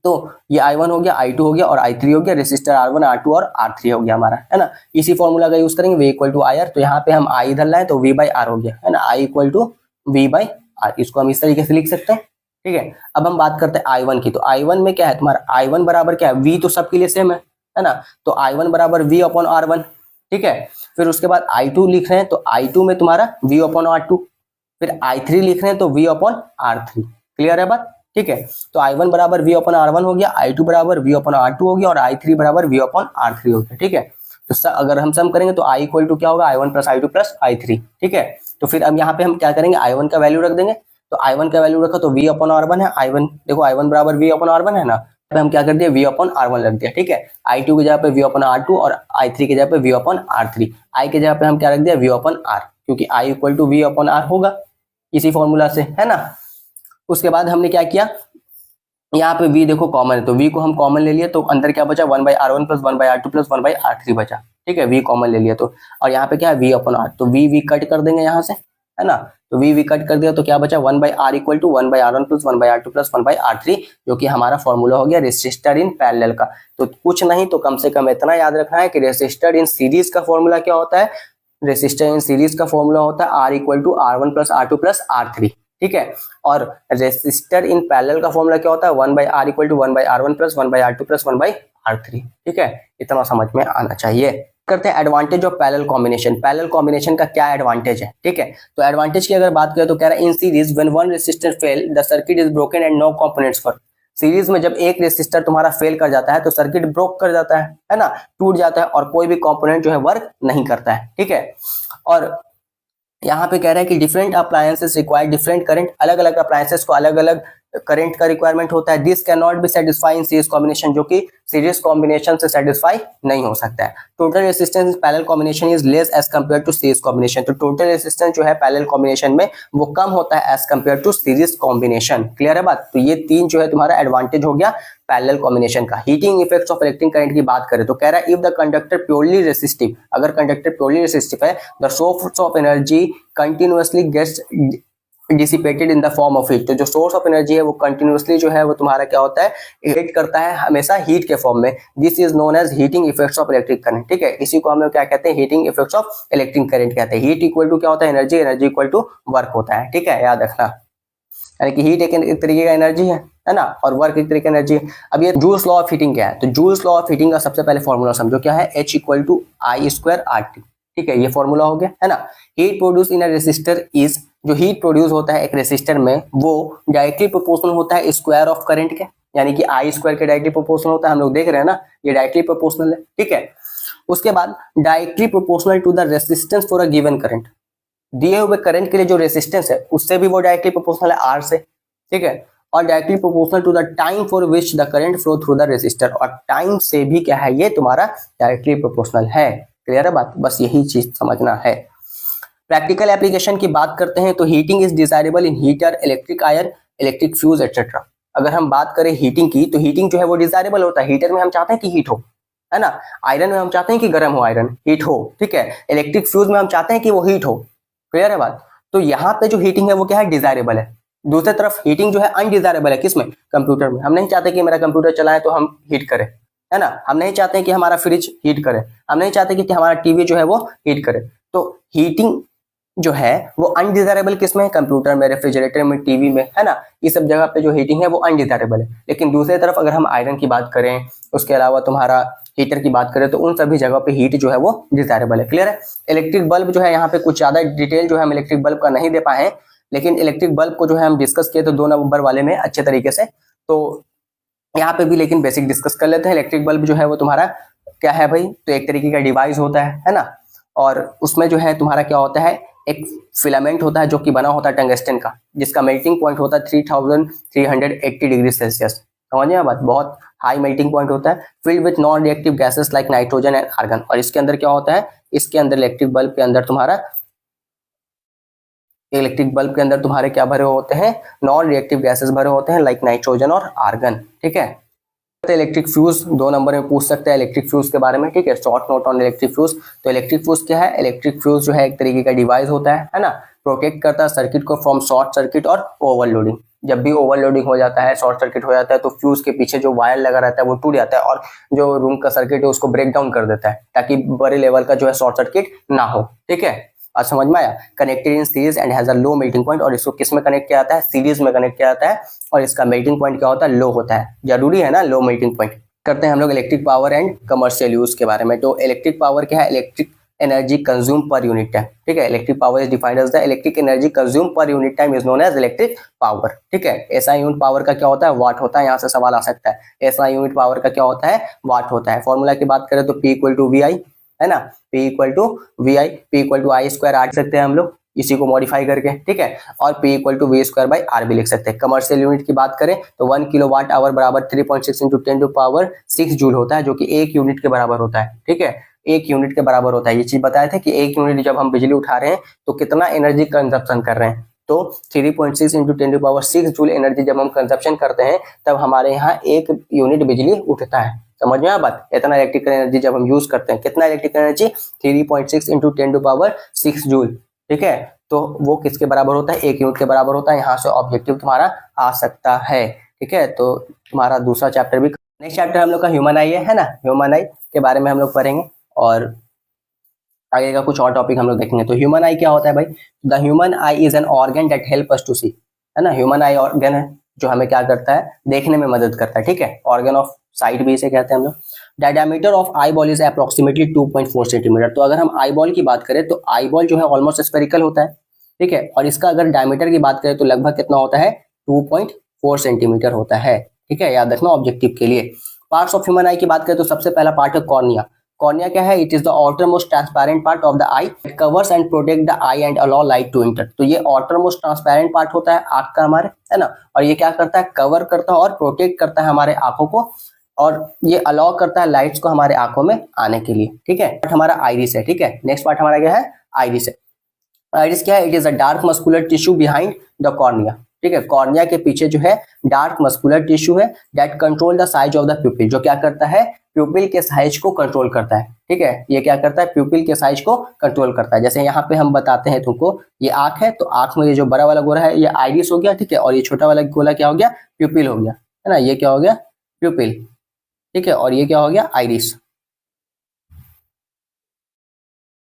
तो ये I1 हो गया, I2 हो गया और I3 हो गया, रेसिस्टर R1 R2 और R3 हो गया हमारा, है ना। इसी फॉर्मूला का यूज करेंगे, V equal to I R, तो यहाँ पे हम I इधर लाए तो V बाई आर हो गया, है ना, I equal to V by R, इसको हम इस तरीके से लिख सकते हैं, ठीक है। अब हम बात करते हैं I1 की, तो I1 में क्या है तुम्हारा, I1 बराबर क्या है, V तो सबके लिए सेम है ना, तो I1 बराबर V अपॉन R1, ठीक है। फिर उसके बाद I2 लिख रहे हैं तो I2 में तुम्हारा V अपॉन R2, फिर I3 लिख रहे हैं तो V अपॉन R3। क्लियर है बात, ठीक है। तो I1 बराबर V अपॉन R1 हो गया, I2 बराबर V अपॉन R2 हो गया और I3 बराबर V अपॉन R3 हो गया, ठीक है। तो अगर हम सम करेंगे तो I इक्वल टू क्या होगा, I1 plus I2 plus I3, ठीक है। तो फिर अब यहाँ पे हम क्या करेंगे, I1 का वैल्यू रख देंगे, तो I1 का वैल्यू रखा तो V अपॉन R1 है, I1 देखो I1 बराबर V अपॉन R1 है ना, तो हम क्या कर दिए V अपॉन R1 रख दिया, ठीक है। I2 की जगह पे V अपॉन R2 और I3 की जगह पे V अपॉन R3, I की जगह पे हम क्या रख दिया V अपॉन R, क्योंकि I equal to V upon R होगा इसी फॉर्मूला से, है ना। उसके बाद हमने क्या किया, यहाँ पे v देखो कॉमन है तो v को हम कॉमन ले लिए, तो अंदर क्या बचा 1 by R1 plus 1 by R2 plus 1 by R3 बचा, ठीक है, v कॉमन ले लिया तो। और यहाँ पे क्या है v अपॉन R, तो v कट कर देंगे यहाँ से, है ना, तो v कट कर दिया तो क्या बचा 1 by R equal to 1 by R1 plus 1 by R2 plus 1 by R3, जो कि हमारा फॉर्मूला हो गया रेसिस्टर इन पैरेलल का। तो कुछ नहीं तो कम से कम इतना याद रखना है कि रेसिस्टर इन सीरीज का फॉर्मूला क्या होता है, रेसिस्टर इन सीरीज का फॉर्मूला होता है R equal to R1 plus R2 plus R3, ठीक है। और रेसिस्टर इन पैरेलल का फॉर्मूला क्या होता है, 1 by R equal to 1 by R1 plus 1 by R2 plus 1 by R3, ठीक है। इतना समझ में आना चाहिए। करते हैं advantage of parallel combination. Parallel combination का क्या एडवांटेज है, ठीक है। तो एडवांटेज की अगर बात करें तो कह रहा है in series when one resistor fail the circuit is broken and no components for. Series में जब एक रेसिस्टर तुम्हारा फेल कर जाता है तो सर्किट ब्रोक कर जाता है ना, टूट जाता है और कोई भी कंपोनेंट जो है वर्क नहीं करता है, ठीक है। और यहाँ पे कह रहा है कि different appliances require different current, अलग अलग अप्लायंसेस को अलग अलग करंट का रिक्वायरमेंट होता है। This can not be satisfy in series combination, जो कि सीरीज कॉम्बिनेशन से सेटिस्फाई नहीं हो सकता है। Total resistance parallel combination is less as compare to series combination, तो टोटल रेसिस्टेंस जो है पैरेलल कॉम्बिनेशन में वो कम होता है as compare to series combination. Clear है बात। तो ये तीन जो है तुम्हारा एडवांटेज हो गया पैरेलल कॉम्बिनेशन का। Heating effects of electric current की बात करें तो कह रहा है if the conductor purely resistive, अगर कंडक्टर प्योरली रेसिस्टिव है the source of energy continuously gets dissipated in the form of heat, तो जो सोर्स ऑफ एनर्जी है वो कंटिन्यूअसली जो है वो तुम्हारा क्या होता है, हीट करता है हमेशा हीट के फॉर्म में। This is known as heating effects of electric current, ठीक है। इसी को हम लोग क्या कहते हैं, heating effects of electric current कहते हैं। हीट इक्वल टू क्या होता है, energy, energy equal to work होता है, ठीक है, याद रखना। यानी कि हीट एक तरीके का एनर्जी है ना, और वर्क एक तरीके का एनर्जी है। अब ये जूल्स लॉ ऑफ हीटिंग क्या है, तो जूल्स लॉ ऑफ हीटिंग का सबसे पहले फॉर्मूला समझो क्या है, H equal to I square R T, ठीक है, ये फॉर्मूला हो गया, है ना। Heat produce in a resistor is, जो हीट प्रोड्यूस होता है एक रेसिस्टर में वो डायरेक्टली प्रोपोर्शनल होता है स्क्वायर ऑफ करंट के, यानी कि आई स्क्वायर के डायरेक्टली प्रोपोर्शनल होता है। हम लोग देख रहे हैं ना, ये डायरेक्टली प्रोपोर्शनल है, ठीक है। उसके बाद directly proportional to the resistance for a given current, दिए हुए करंट के लिए जो रेसिस्टेंस है उससे भी वो डायरेक्टली प्रोपोर्शनल है आर से, ठीक है। और directly proportional to the time for which the current flow through the resistor, और टाइम से भी क्या है, ये तुम्हारा डायरेक्टली प्रोपोर्शनल है। क्लियर है बात, बस यही चीज समझना है। प्रैक्टिकल एप्लीकेशन की बात करते हैं तो heating is desirable in heater, electric iron, electric fuse etcetera. अगर हम बात करें हीटिंग की तो हीटिंग जो है वो डिजायरेबल होता है। हीटर में हम चाहते हैं कि हीट हो, है ना। आयरन में हम चाहते हैं कि गर्म हो, आयरन हीट हो, ठीक है। इलेक्ट्रिक फ्यूज में हम चाहते हैं कि वो हीट हो। क्लियर है बात। तो यहाँ पे जो हीटिंग है वो क्या है, डिजायरेबल है। दूसरी तरफ हीटिंग जो है अनडिजायरेबल है, किसमें, कंप्यूटर में। हम नहीं चाहते कि मेरा कंप्यूटर चलाए तो हम हीट करें, है ना। हम नहीं चाहते कि हमारा फ्रिज हीट करे, हम नहीं चाहते कि हमारा टीवी जो है वो हीट करे। तो हीटिंग जो है वो अनडिजायरेबल किसमें है, कंप्यूटर में, रेफ्रिजरेटर में, टीवी में, है ना। ये सब जगह पे जो हीटिंग है वो अनडिजायरेबल है। लेकिन दूसरी तरफ अगर हम आयरन की बात करें, उसके अलावा तुम्हारा हीटर की बात करें, तो उन सभी जगह पे हीट जो है वो डिजायरेबल है। क्लियर है। इलेक्ट्रिक बल्ब जो है, यहाँ पे कुछ ज्यादा डिटेल जो है हम इलेक्ट्रिक बल्ब का नहीं दे पाए हैं, लेकिन इलेक्ट्रिक बल्ब को जो है हम डिस्कस किए तो 2 नवंबर वाले में अच्छे तरीके से। तो यहाँ पे भी लेकिन बेसिक डिस्कस कर लेते हैं। इलेक्ट्रिक बल्ब जो है वो तुम्हारा क्या है भाई, तो एक तरीके का डिवाइस होता है ना, और उसमें जो है तुम्हारा क्या होता है, एक फिलामेंट होता है जो कि बना होता है टंगस्टन का, जिसका मेल्टिंग पॉइंट होता है 3380 डिग्री सेल्सियस। समझिए बात, बहुत हाई मेल्टिंग पॉइंट होता है, filled with non reactive gases like nitrogen and argon. और इसके अंदर क्या होता है, इसके अंदर इलेक्ट्रिक बल्ब के अंदर तुम्हारे क्या भरे होते हैं, नॉन रिएक्टिव गैसेस भरे होते हैं लाइक नाइट्रोजन और आर्गन। ठीक है, इलेक्ट्रिक फ्यूज 2 नंबर में पूछ सकते हैं इलेक्ट्रिक फ्यूज के बारे में। ठीक है, short note on electric fuse. तो इलेक्ट्रिक फ्यूज क्या है, इलेक्ट्रिक फ्यूज जो है एक तरीके का डिवाइस होता है ना, प्रोटेक्ट करता है सर्किट को फ्रॉम शॉर्ट सर्किट और ओवरलोडिंग। जब भी ओवरलोडिंग हो जाता है, शॉर्ट सर्किट हो जाता है, तो फ्यूज के पीछे जो वायर लगा रहता है वो टूट जाता है और जो रूम का सर्किट है उसको ब्रेक डाउन कर देता है, ताकि बड़े लेवल का जो है शॉर्ट सर्किट ना हो। ठीक है, आज समझ में आया। Connected in series and has a low melting point, और इसको किस में कनेक्ट किया जाता है, सीरीज में कनेक्ट किया जाता है, और इसका मेल्टिंग पॉइंट क्या होता है, लो होता है। जरूरी है ना लो मेल्टिंग पॉइंट। करते हैं हम लोग electric power and commercial use के बारे में। तो इलेक्ट्रिक पावर क्या है, electric energy consume per unit time. ठीक है, electric power is defined as the electric energy consume per unit time is known as electric power. ठीक है, एसआई यूनिट पावर का क्या होता है, वाट होता है। यहाँ से सवाल आ सकता है, एसआई यूनिट पावर का क्या होता है, वाट होता है। फॉर्मूला की बात करें तो P equal to V I है ना, P equal to V I, P equal to I square R सकते हैं हम लोग इसी को मॉडिफाई करके। ठीक है, और P equal to V square by R भी लिख सकते हैं। कमर्शियल यूनिट की बात करें तो 1 किलोवाट आवर बराबर 3.6 इंटू 10 टू पावर 6 जूल होता है, जो कि 1 यूनिट के बराबर होता है। ठीक है, 1 यूनिट के बराबर होता है। ये चीज बताया था कि 1 यूनिट जब हम बिजली उठा रहे हैं तो कितना एनर्जी कंजप्शन कर रहे हैं, तो 3.6 into 10 to power 6 joule energy जब हम कंजप्शन करते हैं तब हमारे यहाँ 1 यूनिट बिजली उठता है। समझ में आ बात, इतना इलेक्ट्रिकल एनर्जी जब हम यूज करते हैं, कितना electrical energy, 3.6 into 10 to power 6 joule. ठीक है, तो वो किसके बराबर होता है, 1 यूनिट के बराबर होता है। यहाँ से ऑब्जेक्टिव तुम्हारा आ सकता है। ठीक है, तो तुम्हारा दूसरा चैप्टर भी, नेक्स्ट चैप्टर हम लोग का ह्यूमन आई है ना, ह्यूमन आई के बारे में हम लोग पढ़ेंगे, और आगे का कुछ और टॉपिक हम लोग देखेंगे। तो ह्यूमन आई क्या होता है भाई, the human eye is an organ that help us to see, है ना। ह्यूमन आई ऑर्गन है जो हमें क्या करता है, देखने में मदद करता है। ठीक है, ऑर्गन ऑफ साइट भी इसे कहते हैं हम लोग। Diameter of eye ball is approximately 2.4 centimetre. तो अगर हम आई बॉल की बात करें तो आई बॉल जो है ऑलमोस्ट स्फेरिकल होता है। ठीक है, और इसका अगर डायमीटर की बात करें तो लगभग कितना होता है, 2.4 सेंटीमीटर होता है। ठीक है, याद रखना ऑब्जेक्टिव के लिए। पार्ट्स ऑफ ह्यूमन आई की बात करें तो सबसे पहला पार्ट है कॉर्निया। कॉर्निया क्या है, it is the outermost transparent part of the eye, it covers and protect the eye and allow light to enter. तो ये आउटरमोस्ट ट्रांसपेरेंट पार्ट होता है आंख का हमारे, है ना, और ये क्या करता है, कवर करता है और प्रोटेक्ट करता है हमारे आंखों को, और ये अलाउ करता है लाइट्स को हमारे आंखों में आने के लिए। ठीक है, हमारा आइरिस है। ठीक है, नेक्स्ट पार्ट हमारा क्या है, आइरिस है। आइरिस क्या है, it is a dark muscular tissue behind the cornea. ठीक है, कॉर्निया के पीछे जो है डार्क मस्कुलर टिश्यू है that control the size of the प्यूपिल, जो क्या करता है, प्यूपिल के साइज को कंट्रोल करता है। ठीक है, ये क्या करता है, प्यूपिल के साइज को कंट्रोल करता है। जैसे यहाँ पे हम बताते हैं तुमको, ये आंख है तो आंख में ये जो बड़ा वाला गोला है ये आइरिस हो गया। ठीक है, और ये छोटा वाला गोला क्या हो गया, प्यूपिल हो गया, है ना, ये क्या हो गया, प्यूपिल। ठीक है, और ये क्या हो गया, आइरिस,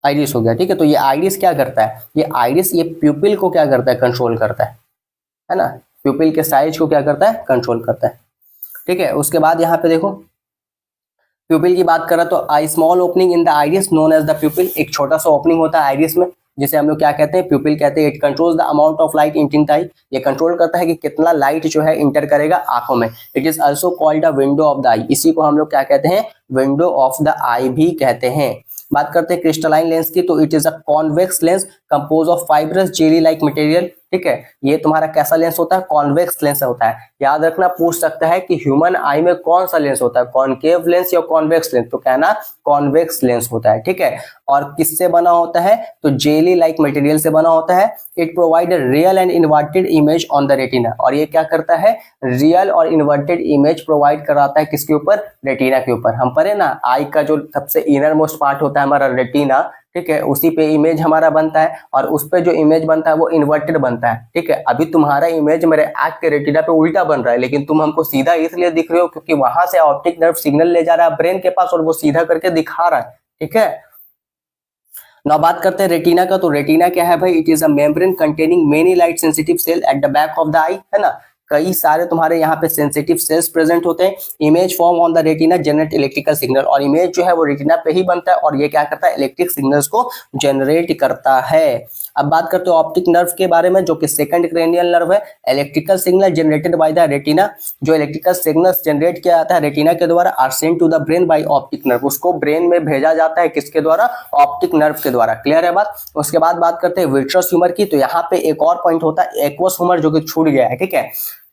आइरिस हो गया। ठीक है, तो ये आइरिस क्या करता है, ये आइरिस ये प्यूपिल को क्या करता है, कंट्रोल करता है ना, प्यूपिल के साइज को क्या करता है, कंट्रोल करता है। ठीक है, उसके बाद यहाँ पे देखो प्यूपिल की बात करें तो eye small opening in the iris known as the pupil, एक छोटा सा ओपनिंग होता है आइरिस में जिसे हम लोग क्या कहते हैं, प्यूपिल कहते हैं। It controls the amount of light entering the eye, ये कंट्रोल करता है कि कितना लाइट जो है इंटर करेगा आंखों में। It is also called the window of the eye, इसी को हम लोग क्या कहते हैं, विंडो ऑफ द आई भी कहते हैं। बात करते हैं क्रिस्टलाइन लेंस की, तो it is a convex lens compose of fibrous jelly like material. ठीक है, ये तुम्हारा कैसा लेंस होता है, कॉन्वेक्स लेंस होता है। याद रखना, पूछ सकता है कि ह्यूमन आई में कौन सा लेंस होता है, कॉनकेव लेंस या कॉन्वेक्स लेंस, तो कहना कॉन्वेक्स लेंस होता है। ठीक है, और किससे बना होता है, तो जेली लाइक मटेरियल से बना होता है। It provide real and inverted image on the retina, और ये क्या करता है, रियल और इन्वर्टेड इमेज प्रोवाइड कराता है किसके ऊपर, रेटिना के ऊपर। हम पढ़े ना, आई का जो सबसे इनर मोस्ट पार्ट होता है हमारा रेटिना, ठीक है, उसी पे इमेज हमारा बनता है, और उस पे जो इमेज बनता है वो इन्वर्टेड बनता है। ठीक है, अभी तुम्हारा इमेज मेरे आंख के रेटिना पे उल्टा बन रहा है, लेकिन तुम हमको सीधा इसलिए दिख रहे हो क्योंकि वहां से ऑप्टिक नर्व सिग्नल ले जा रहा है ब्रेन के पास और वो सीधा करके दिखा रहा है। ठीक है, ना बात करते हैं रेटिना का, तो रेटिना क्या है भाई, it is a membrane containing many light sensitive cell at the back of the eye, है ना। कई सारे तुम्हारे यहाँ पे सेंसिटिव सेल्स प्रेजेंट होते हैं। Image form on the retina generate electrical signal, और इमेज जो है वो रेटिना पे ही बनता है और ये क्या करता है, इलेक्ट्रिक सिग्नल्स को जनरेट करता है। अब बात करते हैं ऑप्टिक नर्व के बारे में, जो कि सेकंड क्रेनियल नर्व है। Electrical signal generated by the retina, जो इलेक्ट्रिकल सिग्नल्स जनरेट किया जाता है रेटिना के द्वारा, are sent to the brain by optic nerve, उसको ब्रेन में भेजा जाता है किसके द्वारा, ऑप्टिक नर्व के द्वारा। क्लियर है बात। उसके बाद बात करते हैं विट्रस ह्यूमर की। तो यहाँ पे एक और पॉइंट होता है एक्वस ह्यूमर, जो कि छूट गया है, ठीक है।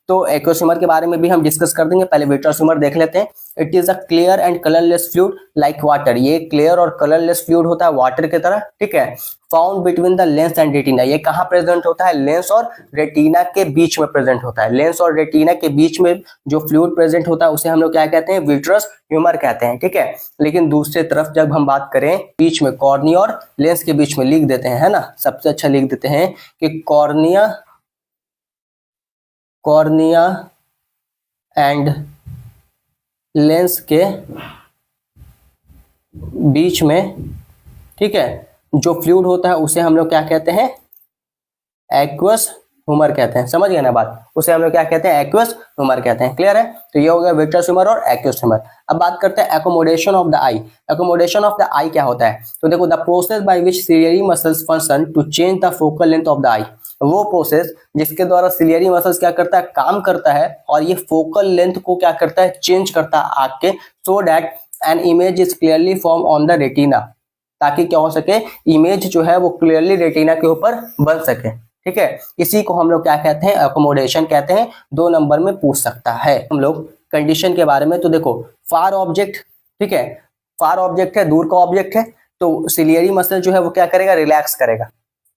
तो एक्वस ह्यूमर के बारे में भी हम डिस्कस कर देंगे, पहले विट्रस ह्यूमर देख लेते हैं। It is a clear and colourless fluid like water, ये क्लियर और कलरलेस फ्लूइड होता है वाटर की तरह, ठीक है। Found between the lens and retina, ये कहाँ प्रेजेंट होता है, लेंस और रेटिना के बीच में प्रेजेंट होता है। लेंस और रेटिना के बीच में जो फ्लूइड प्रेजेंट होता है उसे हम लोग क्या कहते हैं, विट्रस ह्यूमर कहते हैं, ठीक है। लेकिन दूसरी तरफ जब हम बात करें बीच में कॉर्निया और लेंस के बीच में लिख देते हैं, है ना, सबसे अच्छा लिख देते हैं कि कॉर्निया एंड लेंस के बीच में, ठीक है, जो फ्लूइड होता है उसे हम लोग क्या कहते हैं, एक्वस ह्यूमर कहते हैं। समझ गए ना बात, उसे हम लोग क्या कहते हैं, एक्वस ह्यूमर कहते हैं। क्लियर है। तो ये हो गया विट्रस ह्यूमर और एक्वस ह्यूमर। अब बात करते हैं accommodation of the eye. Accommodation of the eye क्या होता है, तो देखो, the process by which ciliary muscles function to change the focal length of the eye, वो प्रोसेस जिसके द्वारा सिलियरी मसल्स क्या करता है, काम करता है, और ये फोकल लेंथ को क्या करता है, चेंज करता है आंख के, so that an image is clearly form on the retina, ताकि क्या हो सके, इमेज जो है वो क्लियरली रेटिना के ऊपर बन सके, ठीक है। इसी को हम लोग क्या कहते हैं, एकोमोडेशन कहते हैं। 2 नंबर में पूछ सकता है हम लोग कंडीशन के बारे में। तो देखो, फार ऑब्जेक्ट, ठीक है, फार ऑब्जेक्ट है, दूर का ऑब्जेक्ट है, तो सिलियरी मसल जो है वो क्या करेगा, रिलैक्स करेगा,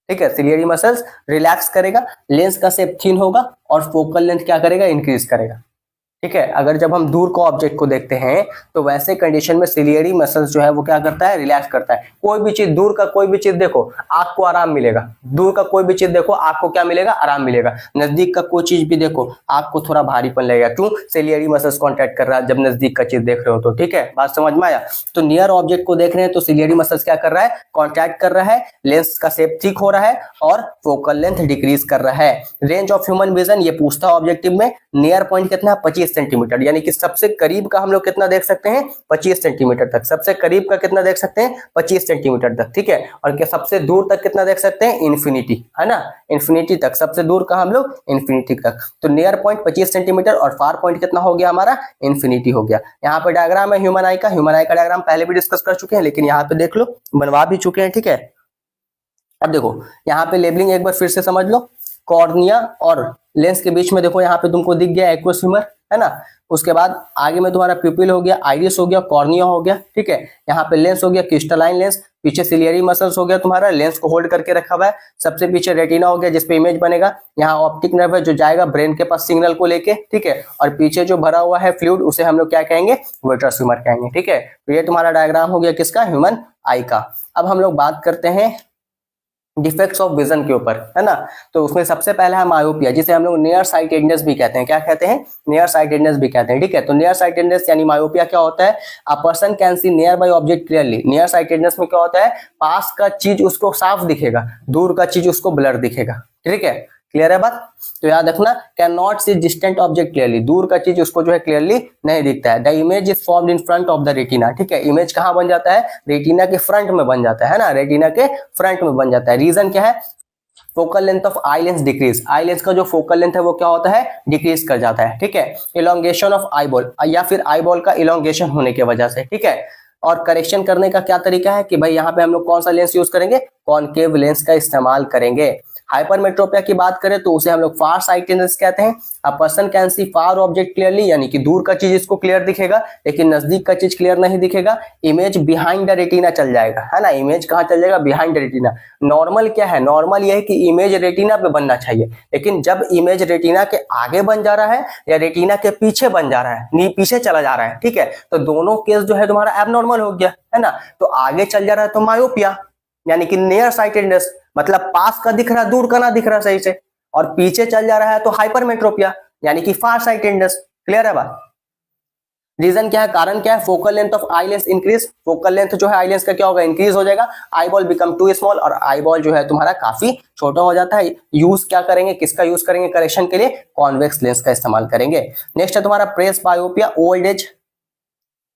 ठीक है, सिलियरी मसल्स रिलैक्स करेगा, लेंस का शेप थिन होगा और फोकल लेंथ क्या करेगा, इंक्रीज करेगा, ठीक है। अगर जब हम दूर को ऑब्जेक्ट को देखते हैं तो वैसे कंडीशन में सिलियरी मसल्स जो है वो क्या करता है, रिलैक्स करता है। कोई भी चीज, दूर का कोई भी चीज देखो आंख को आराम मिलेगा, दूर का कोई भी चीज देखो आंख को क्या मिलेगा, आराम मिलेगा। नजदीक का कोई चीज भी देखो आंख को थोड़ा भारीपन लगेगा, क्यों, सिलियरी मसल्स कॉन्ट्रैक्ट कर रहा है जब नजदीक का चीज देख रहे हो तो, ठीक है, बात समझ में आया। तो नियर ऑब्जेक्ट को देख रहे हैं तो सिलियरी मसल्स क्या कर रहा है, कॉन्ट्रैक्ट कर रहा है, लेंस का शेप ठीक हो रहा है और फोकल लेंथ डिक्रीज कर रहा है। रेंज ऑफ ह्यूमन विजन ये पूछता है ऑब्जेक्टिव में, नियर पॉइंट कितना, 25 सेंटीमीटर, यानी कि सबसे करीब का हम लोग कितना देख सकते हैं, 25 सेंटीमीटर तक, सबसे करीब का कितना देख सकते हैं, 25 सेंटीमीटर तक, ठीक है। और क्या सबसे दूर तक कितना देख सकते हैं, इन्फिनिटी, है ना, इन्फिनिटी तक, सबसे दूर का हम लोग इन्फिनिटी तक। तो नियर पॉइंट 25 सेंटीमीटर और फार पॉइंट कितना हो गया हमारा, इन्फिनिटी हो गया। यहाँ पे डायग्राम है ह्यूमन आई का, ह्यूमन आई का डायग्राम पहले भी डिस्कस कर चुके हैं, लेकिन यहाँ पे देख लो, बनवा भी चुके हैं, ठीक है। अब देखो यहाँ पे लेबलिंग एक बार फिर से समझ लो, कॉर्निया और लेंस के बीच में देखो यहाँ पे तुमको दिख गया एक्वस ह्यूमर, है ना। उसके बाद आगे में तुम्हारा प्यूपिल हो गया, आइरिस हो गया, कॉर्निया हो गया, ठीक है। यहाँ पे लेंस हो गया क्रिस्टलाइन लेंस, पीछे सिलियरी मसल्स हो गया तुम्हारा, लेंस को होल्ड करके रखा हुआ है, सबसे पीछे रेटिना हो गया जिसपे इमेज बनेगा, यहाँ ऑप्टिक नर्व है जो जाएगा ब्रेन के पास सिग्नल को लेके, ठीक है। और पीछे जो भरा हुआ है फ्लूइड उसे हम लोग क्या कहेंगे, विट्रस ह्यूमर कहेंगे, ठीक है। तो ये तुम्हारा डायग्राम हो गया किसका, ह्यूमन आई का। अब हम लोग बात करते हैं डिफेक्ट्स ऑफ विजन के ऊपर, है ना। तो उसमें सबसे पहला है मायोपिया, जिसे हम लोग नियर साइटेडनेस भी कहते हैं। क्या कहते हैं, नियर साइटेडनेस भी कहते हैं, ठीक है। तो नियर साइटेडनेस यानी मायोपिया क्या होता है, a person can see near by object clearly. Near sightedness में क्या होता है, पास का चीज उसको साफ दिखेगा, दूर का चीज उसको ब्लर दिखेगा, ठीक है। क्लियर है बात। तो याद रखना, can not see distant object clearly, दूर का चीज उसको जो है क्लियरली नहीं दिखता है। The image is formed in front of the retina, ठीक है। इमेज कहाँ बन जाता है, रेटिना के फ्रंट में बन जाता है ना, रेटिना के फ्रंट में बन जाता है। रीजन क्या है, focal length of eye lens decrease, eye lens का जो फोकल लेंथ है वो क्या होता है, डिक्रीज कर जाता है, ठीक है। इलोंगेशन ऑफ आई बॉल, या फिर आई बॉल का इलोंगेशन होने की वजह से, ठीक है। और करेक्शन करने का क्या तरीका है कि भाई यहाँ पे हम लोग कौन सा लेंस यूज करेंगे, कॉनकेव लेंस का इस्तेमाल करेंगे। हाइपरमेट्रोपिया की बात करें तो उसे हम लोग फार साइटेडनेस कहते हैं। A person can see far object clearly, यानी कि दूर का चीज इसको क्लियर दिखेगा लेकिन नजदीक का चीज क्लियर नहीं दिखेगा। इमेज बिहाइंड द रेटिना चल जाएगा, है ना, इमेज कहाँ चल जाएगा, बिहाइंड द रेटिना। नॉर्मल क्या है, नॉर्मल यह है कि इमेज रेटिना पे बनना चाहिए, लेकिन जब इमेज रेटिना के आगे बन जा रहा है या रेटिना के पीछे बन जा रहा है, पीछे चला जा रहा है, ठीक है, तो दोनों केस जो है तुम्हारा एबनॉर्मल हो गया, है ना। तो आगे चल जा रहा है तो मायोपिया, यानी कि नियर साइटेडनेस, मतलब पास का दिख रहा, दूर का ना दिख रहा सही से, और पीछे चल जा रहा है तो हाइपरमेट्रोपिया, यानी कि फार साइटेडनेस। क्लियर है बात। रीजन क्या है, कारण क्या है, focal length of eye lens increase, focal length जो है आई लेंस का क्या होगा, इंक्रीज हो जाएगा, eyeball become too small, और आई बॉल जो है तुम्हारा काफी छोटा हो जाता है। यूज क्या करेंगे, किसका यूज करेंगे करेक्शन के लिए, कॉन्वेक्स लेंस का इस्तेमाल करेंगे। नेक्स्ट है तुम्हारा presbyopia, old age,